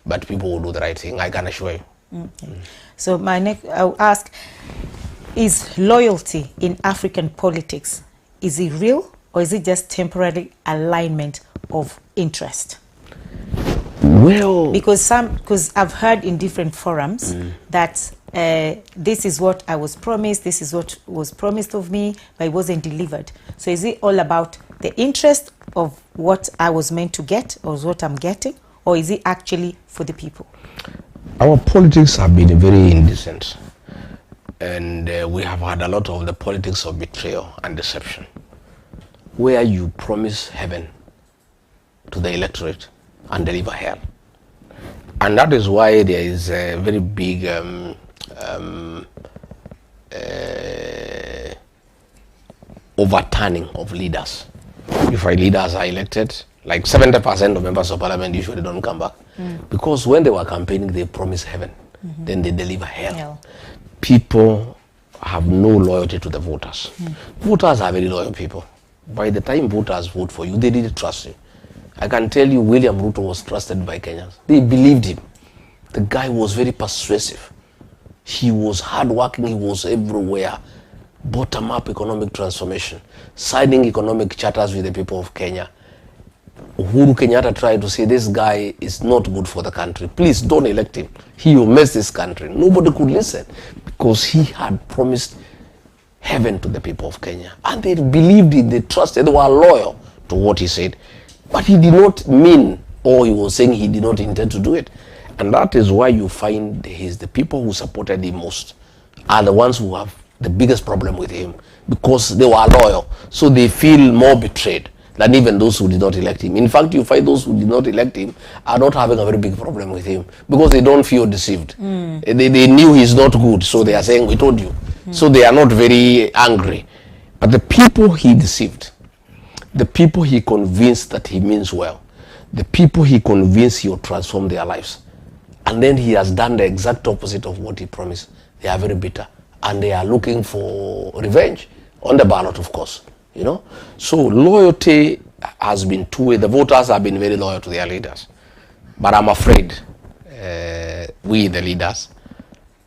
but people will do the right thing, I can assure you. Okay. So my next, I'll ask, is loyalty in African politics, is it real, or is it just temporary alignment of interest? Well, because I've heard in different forums that this is what I was promised, this is what was promised of me, but it wasn't delivered. So is it all about the interest of what I was meant to get, or what I'm getting, or is it actually for the people? Our politics have been very indecent, and we have had a lot of the politics of betrayal and deception, where you promise heaven to the electorate and deliver hell. And that is why there is a very big overturning of leaders. If our leaders are elected, like 70% of members of parliament usually don't come back, because when they were campaigning, they promised heaven, then they deliver hell. People have no loyalty to the voters. Voters are very loyal people. By the time voters vote for you, they really trust you. I can tell you, William Ruto was trusted by Kenyans. They believed him. The guy was very persuasive. He was hardworking, he was everywhere. Bottom-up economic transformation, signing economic charters with the people of Kenya. Uhuru Kenyatta tried to say, this guy is not good for the country. Please don't elect him. He will mess this country. Nobody could listen, because he had promised heaven to the people of Kenya. And they believed it, they trusted, they were loyal to what he said. But he did not mean, or he was saying he did not intend to do it. And that is why you find the people who supported him most are the ones who have the biggest problem with him, because they were loyal. So they feel more betrayed than even those who did not elect him. In fact, you find those who did not elect him are not having a very big problem with him, because they don't feel deceived. They knew he's not good, so they are saying, we told you. So they are not very angry. But the people he deceived, the people he convinced that he means well, the people he convinced he will transform their lives, and then he has done the exact opposite of what he promised, they are very bitter. And they are looking for revenge on the ballot, of course, you know. So loyalty has been two-way. The voters have been very loyal to their leaders. But I'm afraid we, the leaders,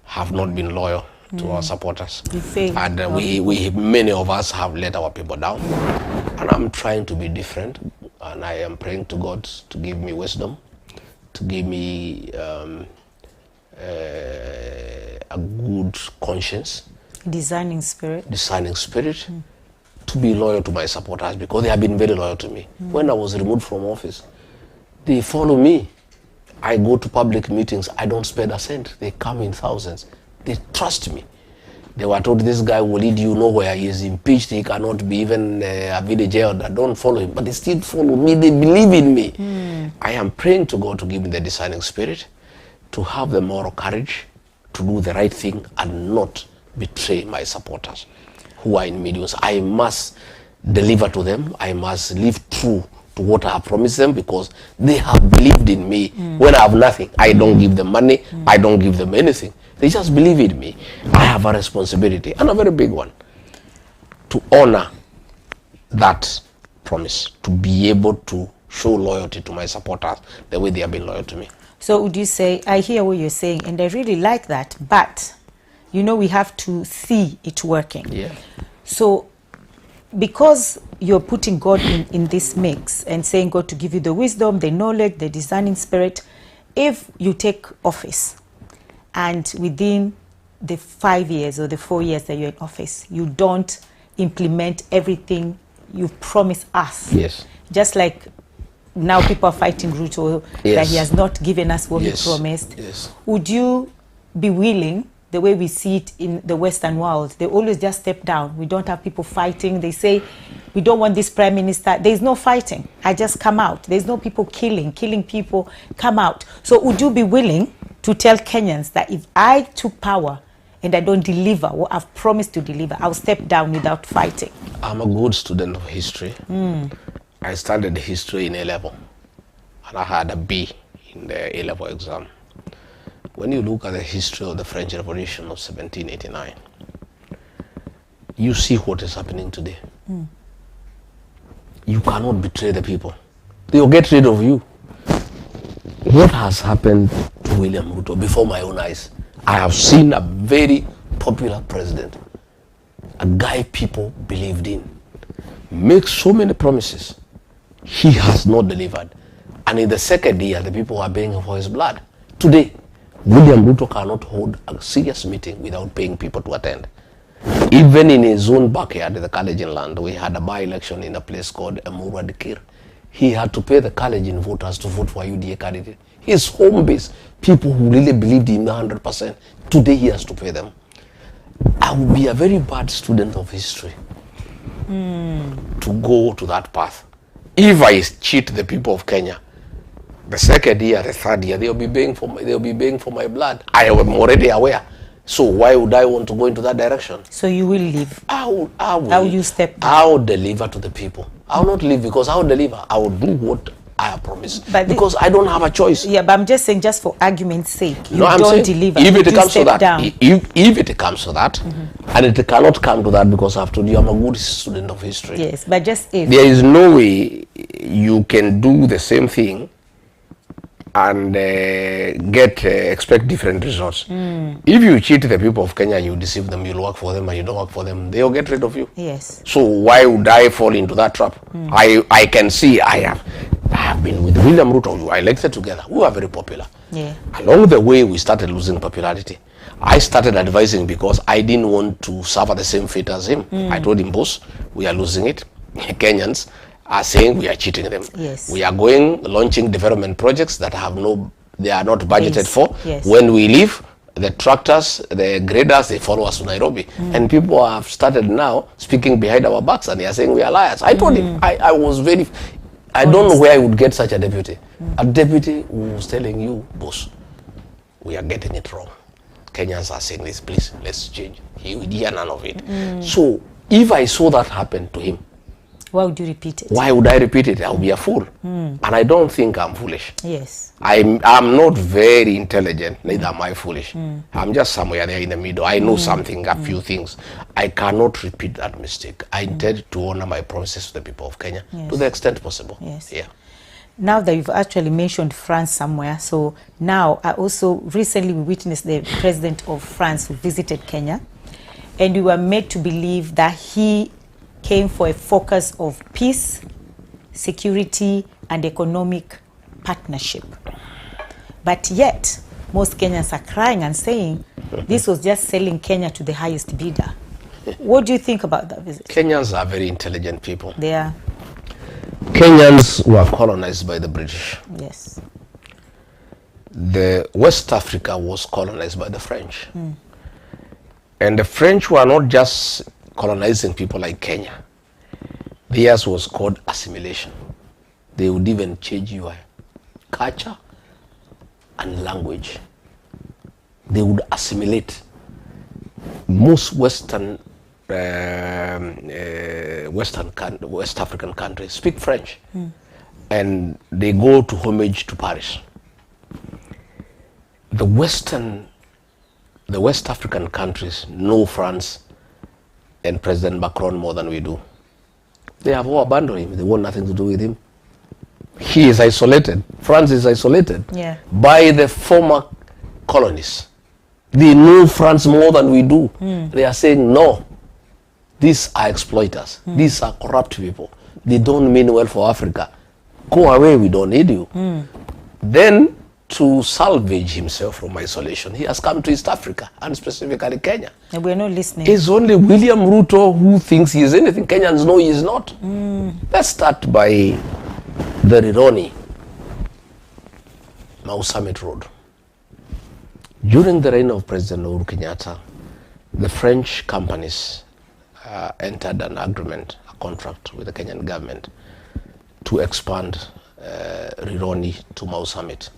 have not been loyal to our supporters. And many of us have let our people down. And I'm trying to be different. And I am praying to God to give me wisdom, to give me a good conscience, discerning spirit, to be loyal to my supporters, because they have been very loyal to me. When I was removed from office, they follow me. I go to public meetings, I don't spend a cent. They come in thousands. They trust me. They were told, this guy will lead you nowhere. He is impeached. He cannot be even a village elder. Don't follow him. But they still follow me. They believe in me. I am praying to God to give me the discerning spirit, to have the moral courage, to do the right thing and not betray my supporters who are in millions. I must deliver to them. I must live true to what I have promised them, because they have believed in me. When I have nothing, I don't give them money. I don't give them anything. They just believe in me. I have a responsibility, and a very big one, to honor that promise, to be able to show loyalty to my supporters the way they have been loyal to me. So would you say, I hear what you're saying, and I really like that, but you know, we have to see it working. Yeah. So because you're putting God in this mix and saying God to give you the wisdom, the knowledge, the discerning spirit, if you take office and within the 5 years or the 4 years that you're in office, you don't implement everything you've promised us. Yes. Just like now people are fighting Ruto, that he has not given us what he promised. Yes. Would you be willing, the way we see it in the Western world, they always just step down. We don't have people fighting. They say, we don't want this prime minister. There's no fighting. I just come out. There's no people killing people, come out. So would you be willing to tell Kenyans that if I took power and I don't deliver what I've promised to deliver, I'll step down without fighting? I'm a good student of history. I studied history in A-level, and I had a B in the A-level exam. When you look at the history of the French Revolution of 1789, you see what is happening today. You cannot betray the people. They will get rid of you. What has happened to William Ruto before my own eyes? I have seen a very popular president, a guy people believed in, make so many promises. He has not delivered. And in the second year, the people are begging for his blood. Today, William Ruto cannot hold a serious meeting without paying people to attend. Even in his own backyard, the Kalonzo land, we had a by-election in a place called Inooro. He had to pay the Kalonzo voters to vote for UDA candidate. His home base, people who really believed in 100%, today he has to pay them. I would be a very bad student of history to go to that path. If I cheat the people of Kenya, the second year, the third year, they'll be paying for my blood. I am already aware. So why would I want to go into that direction? So you will leave? I will. How will you step down? I will deliver to the people. I will not leave because I will deliver. I will do what I have promised. But because I don't have a choice. Yeah, but I'm just saying, just for argument's sake, you I'm don't saying, deliver. If it comes to that, if it comes to that, and it cannot come to that because I've told you I'm a good student of history. Yes, but just if. There is no way you can do the same thing and expect different results. If you cheat the people of Kenya and you deceive them, you'll work for them, and you don't work for them, they'll get rid of you. Yes. So why would I fall into that trap? I can see I have been with William Ruto. We were elected together. We were very popular. Yeah. Along the way, we started losing popularity. I started advising because I didn't want to suffer the same fate as him. I told him, boss, we are losing it. Kenyans are saying we are cheating them. Yes. We are launching development projects that they are not budgeted for. Yes. When we leave, the tractors, the graders, they follow us to Nairobi. And people have started now speaking behind our backs and they are saying we are liars. I told him, I was very, I don't know where I would get such a deputy. A deputy who was telling you, boss, we are getting it wrong. Kenyans are saying this, please, let's change. He would hear none of it. So if I saw that happen to him, why would you repeat it? Why would I repeat it? I would be a fool. And I don't think I'm foolish. Yes. I'm not very intelligent, neither am I foolish. I'm just somewhere there in the middle. I know something, a few things. I cannot repeat that mistake. I intend to honor my promises to the people of Kenya to the extent possible. Yes. Yeah. Now that you've actually mentioned France somewhere, so now I also recently we witnessed the president of France who visited Kenya, and we were made to believe that he came for a focus of peace, security, and economic partnership. But yet, most Kenyans are crying and saying this was just selling Kenya to the highest bidder. What do you think about that visit? Kenyans are very intelligent people. They are. Kenyans were colonized by the British. Yes. The West Africa was colonized by the French. And the French were not just colonizing people like Kenya. Theirs was called assimilation. They would even change your culture and language. They would assimilate. Most West African countries speak French, and they go to homage to Paris. The West African countries know France and President Macron more than we do. They have all abandoned him. They want nothing to do with him. He is isolated. France is isolated by the former colonies. They know France more than we do. They are saying, no, these are exploiters. These are corrupt people. They don't mean well for Africa. Go away, we don't need you. Then, to salvage himself from isolation, he has come to East Africa, and specifically Kenya. And we're not listening. It's only William Ruto who thinks he is anything. Kenyans know he is not. Let's start by the Rironi Mau Summit Road. During the reign of President Uhuru Kenyatta, the French companies entered an agreement, a contract with the Kenyan government to expand Rironi to Mau Summit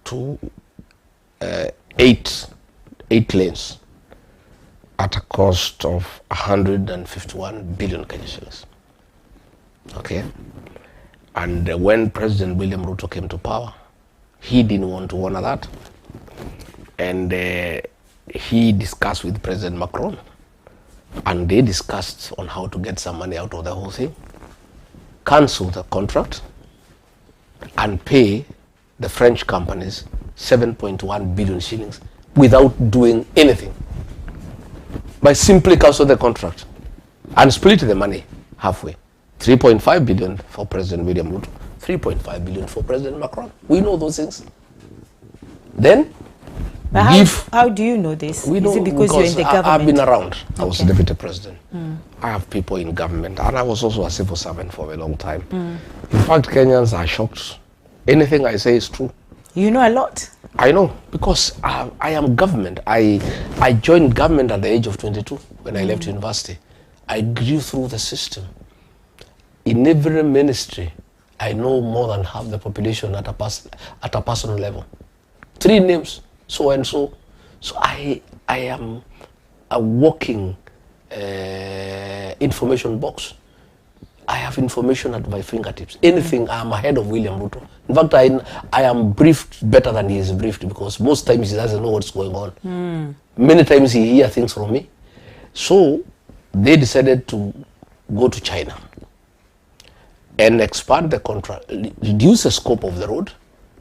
to 8 lanes at a cost of 151 billion Kenya shillings. Okay, and when President William Ruto came to power, he didn't want to honor that, and he discussed with President Macron, and they discussed on how to get some money out of the whole thing, cancel the contract, and pay the French companies 7.1 billion shillings without doing anything, by simply cancel the contract and split the money halfway. 3.5 billion for President William Ruto, 3.5 billion for President Macron. We know those things. Then, how do you know this? We Is know it because you're in the government? I've been around. I was deputy president. I have people in government, and I was also a civil servant for a long time. In fact, Kenyans are shocked. Anything I say is true. You know a lot. I know, because I am government. I joined government at the age of 22 when I left university. I grew through the system. In every ministry, I know more than half the population at a personal level. 3 names, so and so. So I am a walking information box. I have information at my fingertips. Anything, I'm ahead of William Ruto. In fact, I am briefed better than he is briefed, because most times he doesn't know what's going on. Many times he hears things from me. So they decided to go to China and expand the contract, reduce the scope of the road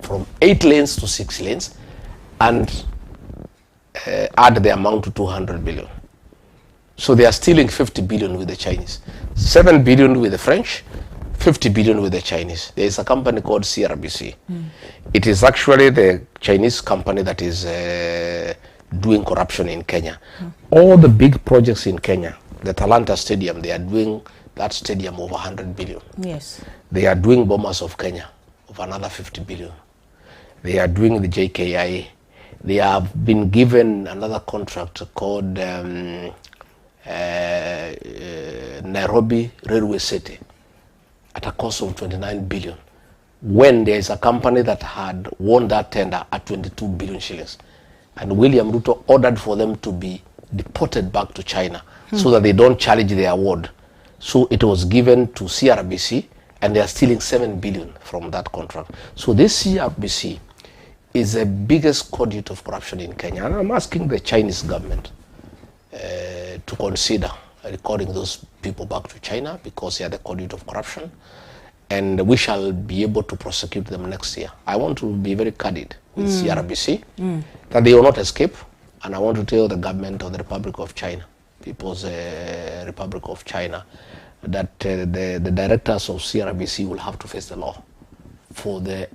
from 8 lanes to 6 lanes, and add the amount to 200 billion. So they are stealing 50 billion with the Chinese, 7 billion with the French, 50 billion with the Chinese. There is a company called CRBC. It is actually the Chinese company that is doing corruption in Kenya. All the big projects in Kenya, the Talanta Stadium, they are doing that stadium over 100 billion. Yes. They are doing Bomas of Kenya of another 50 billion. They are doing the JKIA. They have been given another contract called Nairobi Railway City at a cost of 29 billion, when there is a company that had won that tender at 22 billion shillings. And William Ruto ordered for them to be deported back to China so that they don't challenge the award. So it was given to CRBC, and they are stealing 7 billion from that contract. So this CRBC is the biggest conduit of corruption in Kenya. And I'm asking the Chinese government to consider recording those people back to China, because they are the conduit of corruption, and we shall be able to prosecute them next year. I want to be very candid with CRBC that they will not escape, and I want to tell the government of the Republic of China, People's Republic of China, that the directors of CRBC will have to face the law for the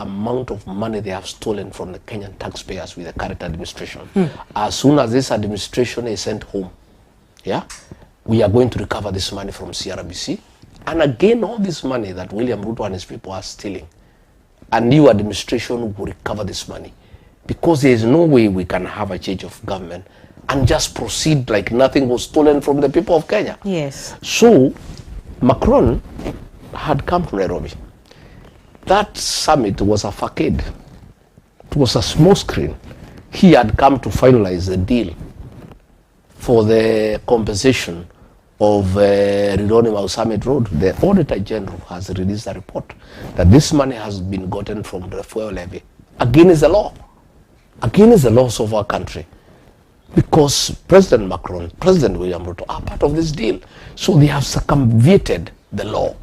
amount of money they have stolen from the Kenyan taxpayers with the current administration. As soon as this administration is sent home, yeah, we are going to recover this money from CRBC. And again, all this money that William Ruto and his people are stealing, a new administration will recover this money. Because there is no way we can have a change of government and just proceed like nothing was stolen from the people of Kenya. Yes. So, Macron had come to Nairobi. That summit was a facade. It was a small screen. He had come to finalize the deal for the compensation of Rironi Summit Road. The Auditor General has released a report that this money has been gotten from the fuel levy against the law, against the laws of our country. Because President Macron, President William Ruto are part of this deal. So they have circumvented the law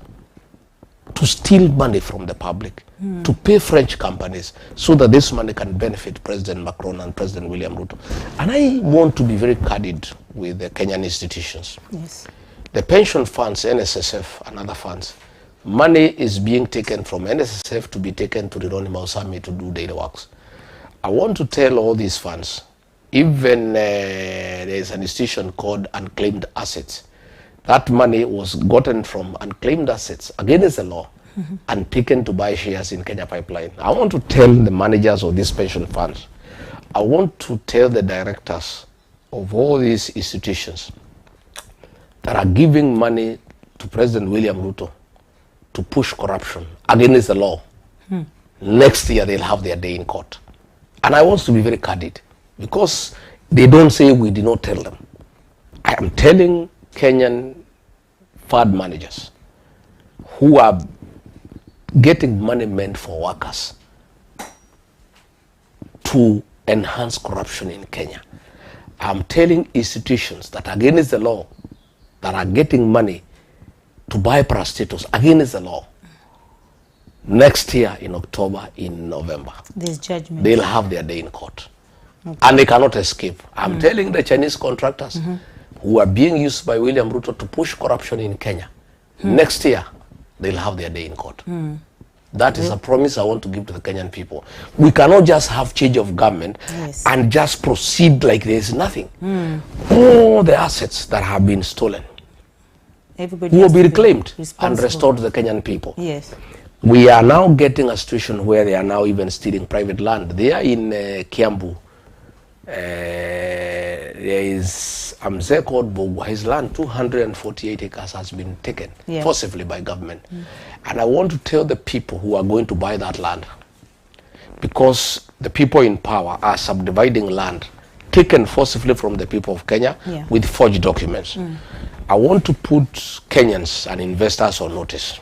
to steal money from the public, to pay French companies so that this money can benefit President Macron and President William Ruto. And I want to be very candid with the Kenyan institutions. Yes. The pension funds, NSSF and other funds, money is being taken from NSSF to be taken to the Rironi Mausami to do daily works. I want to tell all these funds, even there is an institution called unclaimed assets. That money was gotten from unclaimed assets against the law and taken to buy shares in Kenya Pipeline. I want to tell the managers of these pension funds, I want to tell the directors of all these institutions that are giving money to President William Ruto to push corruption against the law. Next year they'll have their day in court. And I want to be very candid, because they don't say we did not tell them. I am telling Kenyan fund managers who are getting money meant for workers to enhance corruption in Kenya. I'm telling institutions that are against the law, that are getting money to buy parastatus against the law, next year in October, in November, There's judgment. they'll have their day in court. And they cannot escape. I'm telling the Chinese contractors who are being used by William Ruto to push corruption in Kenya, next year they'll have their day in court. That is a promise I want to give to the Kenyan people. We cannot just have change of government and just proceed like there is nothing. All the assets that have been stolen Everybody will has be to reclaimed and responsible. restored to the Kenyan people. Yes. We are now getting a situation where they are now even stealing private land. They are in Kiambu. There is a mzee called Bogu. His land, 248 acres, has been taken forcibly by government. And I want to tell the people who are going to buy that land, because the people in power are subdividing land taken forcibly from the people of Kenya with forged documents. I want to put Kenyans and investors on notice.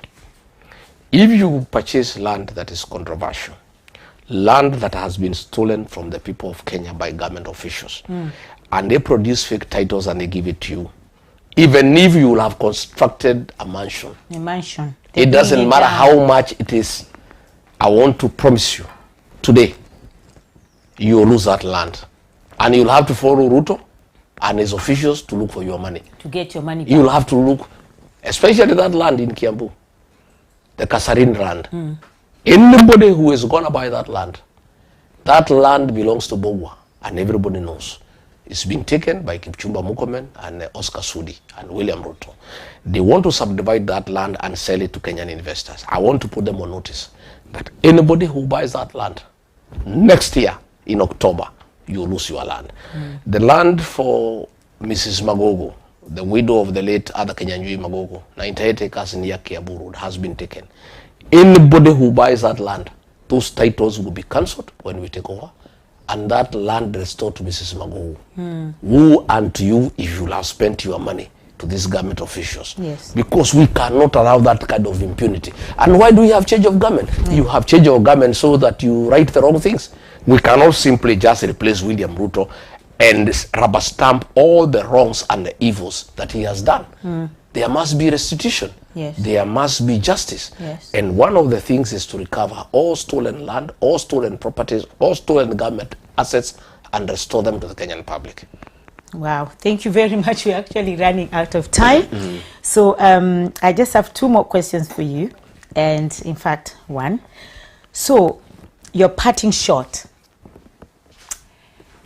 If you purchase land that is controversial, land that has been stolen from the people of Kenya by government officials, and they produce fake titles and they give it to you, even if you will have constructed a mansion, it doesn't matter how much it is, I want to promise you, today, you will lose that land. And you'll have to follow Ruto and his officials to look for your money. To get your money back. You'll have to look, especially that land in Kiambu, the Kasarin land. Anybody who is going to buy that land belongs to Bogwa, and everybody knows. It's been taken by Kipchumba Murkomen and Oscar Sudi and William Ruto. They want to subdivide that land and sell it to Kenyan investors. I want to put them on notice that anybody who buys that land, next year in October, you lose your land. The land for Mrs. Magogo, the widow of the late Ada Kenyanjui Magogo, 98 acres in Kiambu Road, has been taken. Anybody who buys that land, those titles will be cancelled when we take over, and that land restored to Mrs. Magogo. Woe unto you if you have spent your money to these government officials. Because we cannot allow that kind of impunity. And why do we have change of government? You have change of government so that you right the wrong things. We cannot simply just replace William Ruto and rubber stamp all the wrongs and the evils that he has done. There must be restitution. There must be justice. And one of the things is to recover all stolen land, all stolen properties, all stolen government assets, and restore them to the Kenyan public. Wow, thank you very much. We're actually running out of time. So I just have two more questions for you. And in fact, one. So your parting shot,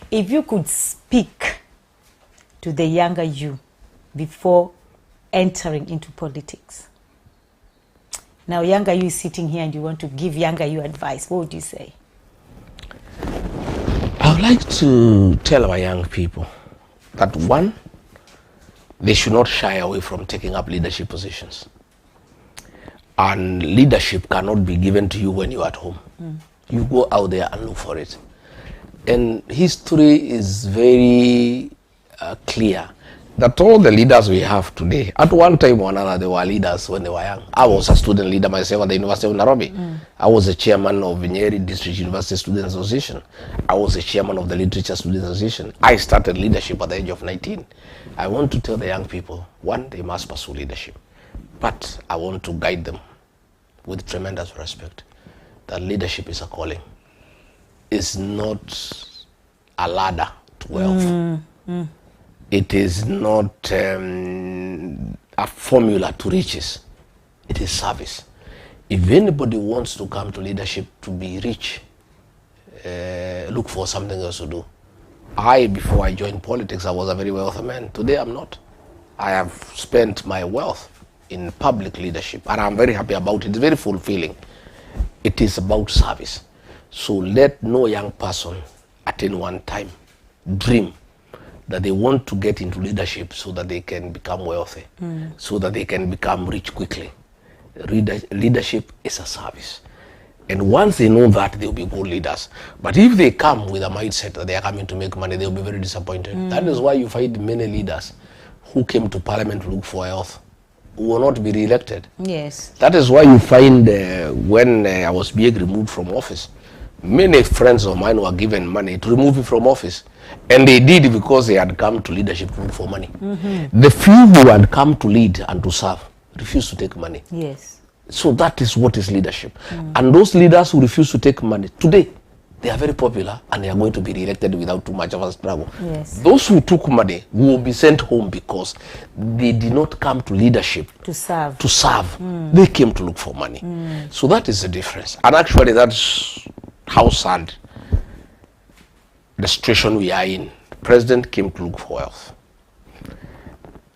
if you could speak to the younger you before entering into politics. Now, younger you is sitting here and you want to give younger you advice. What would you say? I would like to tell our young people that, one, they should not shy away from taking up leadership positions. And leadership cannot be given to you when you're at home. You go out there and look for it. And history is very clear that all the leaders we have today, at one time or another, they were leaders when they were young. I was a student leader myself at the University of Nairobi. I was the chairman of Nyeri District University Students Association. I was the chairman of the Literature Students Association. I started leadership at the age of 19. I want to tell the young people, one, they must pursue leadership. But I want to guide them with tremendous respect that leadership is a calling. It's not a ladder to wealth. It is not a formula to riches. It is service. If anybody wants to come to leadership to be rich, look for something else to do. Before I joined politics, I was a very wealthy man. Today, I'm not. I have spent my wealth in public leadership, and I'm very happy about it. It's very fulfilling. It is about service. So let no young person at any one time dream that they want to get into leadership so that they can become wealthy, so that they can become rich quickly. Leadership is a service. And once they know that, they'll be good leaders. But if they come with a mindset that they are coming to make money, they'll be very disappointed. That is why you find many leaders who came to parliament to look for wealth who will not be re-elected. Yes. That is why you find when I was being removed from office, many friends of mine were given money to remove me from office. And they did it because they had come to leadership to look for money. The few who had come to lead and to serve refused to take money. Yes. So that is what is leadership. And those leaders who refuse to take money, today, they are very popular and they are going to be re-elected without too much of a struggle. Yes. Those who took money will be sent home because they did not come to leadership to serve. They came to look for money. So that is the difference. And actually, that's how sad the situation we are in. The president came to look for wealth.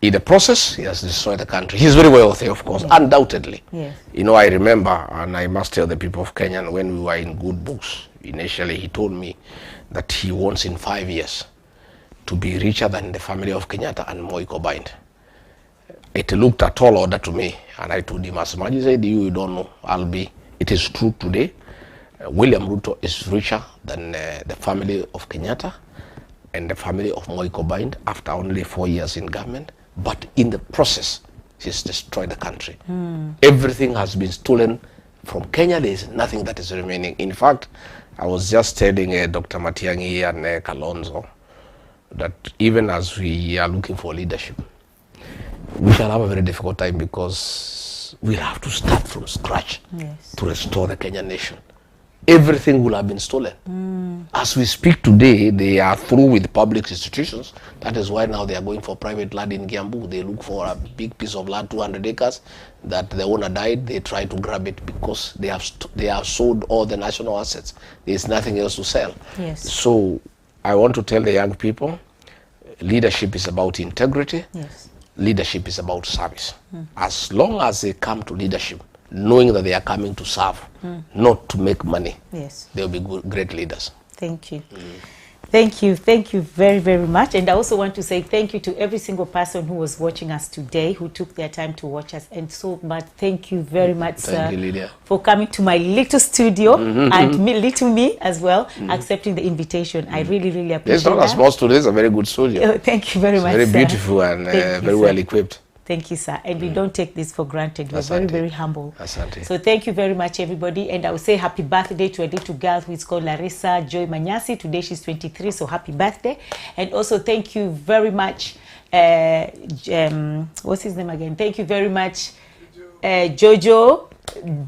In the process, he has destroyed the country. He's very wealthy, of course, undoubtedly. Yes. You know, I remember, and I must tell the people of Kenya, when we were in good books, initially he told me that he wants in 5 years to be richer than the family of Kenyatta and Moi combined. It looked a tall order to me, and I told him as much. He said, you don't know, it is true today. William Ruto is richer than the family of Kenyatta and the family of Moi combined after only 4 years in government. But in the process, he's destroyed the country. Everything has been stolen from Kenya. There is nothing that is remaining. In fact, I was just telling Dr. Matiang'i and Kalonzo that even as we are looking for leadership, we shall have a very difficult time because we'll have to start from scratch to restore the Kenyan nation. Everything will have been stolen. As we speak today, they are through with public institutions. That is why now they are going for private land in Kiambu. They look for a big piece of land, 200 acres, that the owner died. They try to grab it because they have sold all the national assets. There is nothing else to sell. Yes. So I want to tell the young people, leadership is about integrity. Yes. Leadership is about service. As long as they come to leadership, knowing that they are coming to serve, not to make money, they'll be great leaders. Thank you. Thank you very, very much. And I also want to say thank you to every single person who was watching us today, who took their time to watch us. And so much, thank you very much, thank you, Lydia, for coming to my little studio and little me as well, accepting the invitation. I really, really appreciate it. It's not a small studio, it's a very good studio. Thank you very much, very beautiful and very well equipped. Thank you, sir. And we don't take this for granted. We're very, very humble. Asante. So thank you very much, everybody. And I will say happy birthday to a little girl who is called Larissa Joy Manyasi. Today she's 23, so happy birthday. And also thank you very much. What's his name again? Thank you very much, Jojo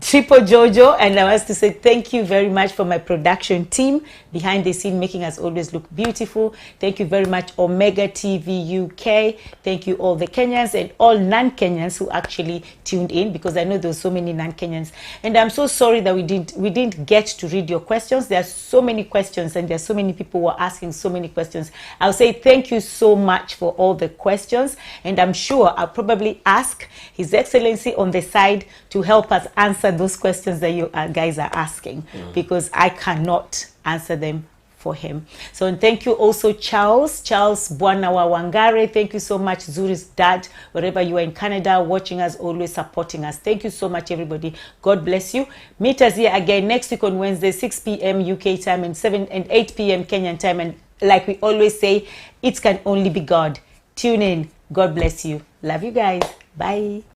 Triple Jojo, and I want to say thank you very much for my production team behind the scene, making us always look beautiful. Thank you very much, Omega TV UK. Thank you all the Kenyans and all non-Kenyans who actually tuned in, because I know there were so many non-Kenyans. And I'm so sorry that we didn't get to read your questions. There are so many questions, and there are so many people who are asking so many questions. I'll say thank you so much for all the questions, and I'm sure I'll probably ask His Excellency on the side to help us answer those questions that you guys are asking, because I cannot answer them for him. So, and thank you also Charles Bwanawa Wangare. Thank you so much, Zuri's dad, wherever you are in Canada, watching us, always supporting us. Thank you so much, everybody. God bless you. Meet us here again next week on Wednesday, 6 p.m. UK time and 8 p.m. Kenyan time. And like we always say, it can only be God. Tune in. God bless you. Love you guys. Bye.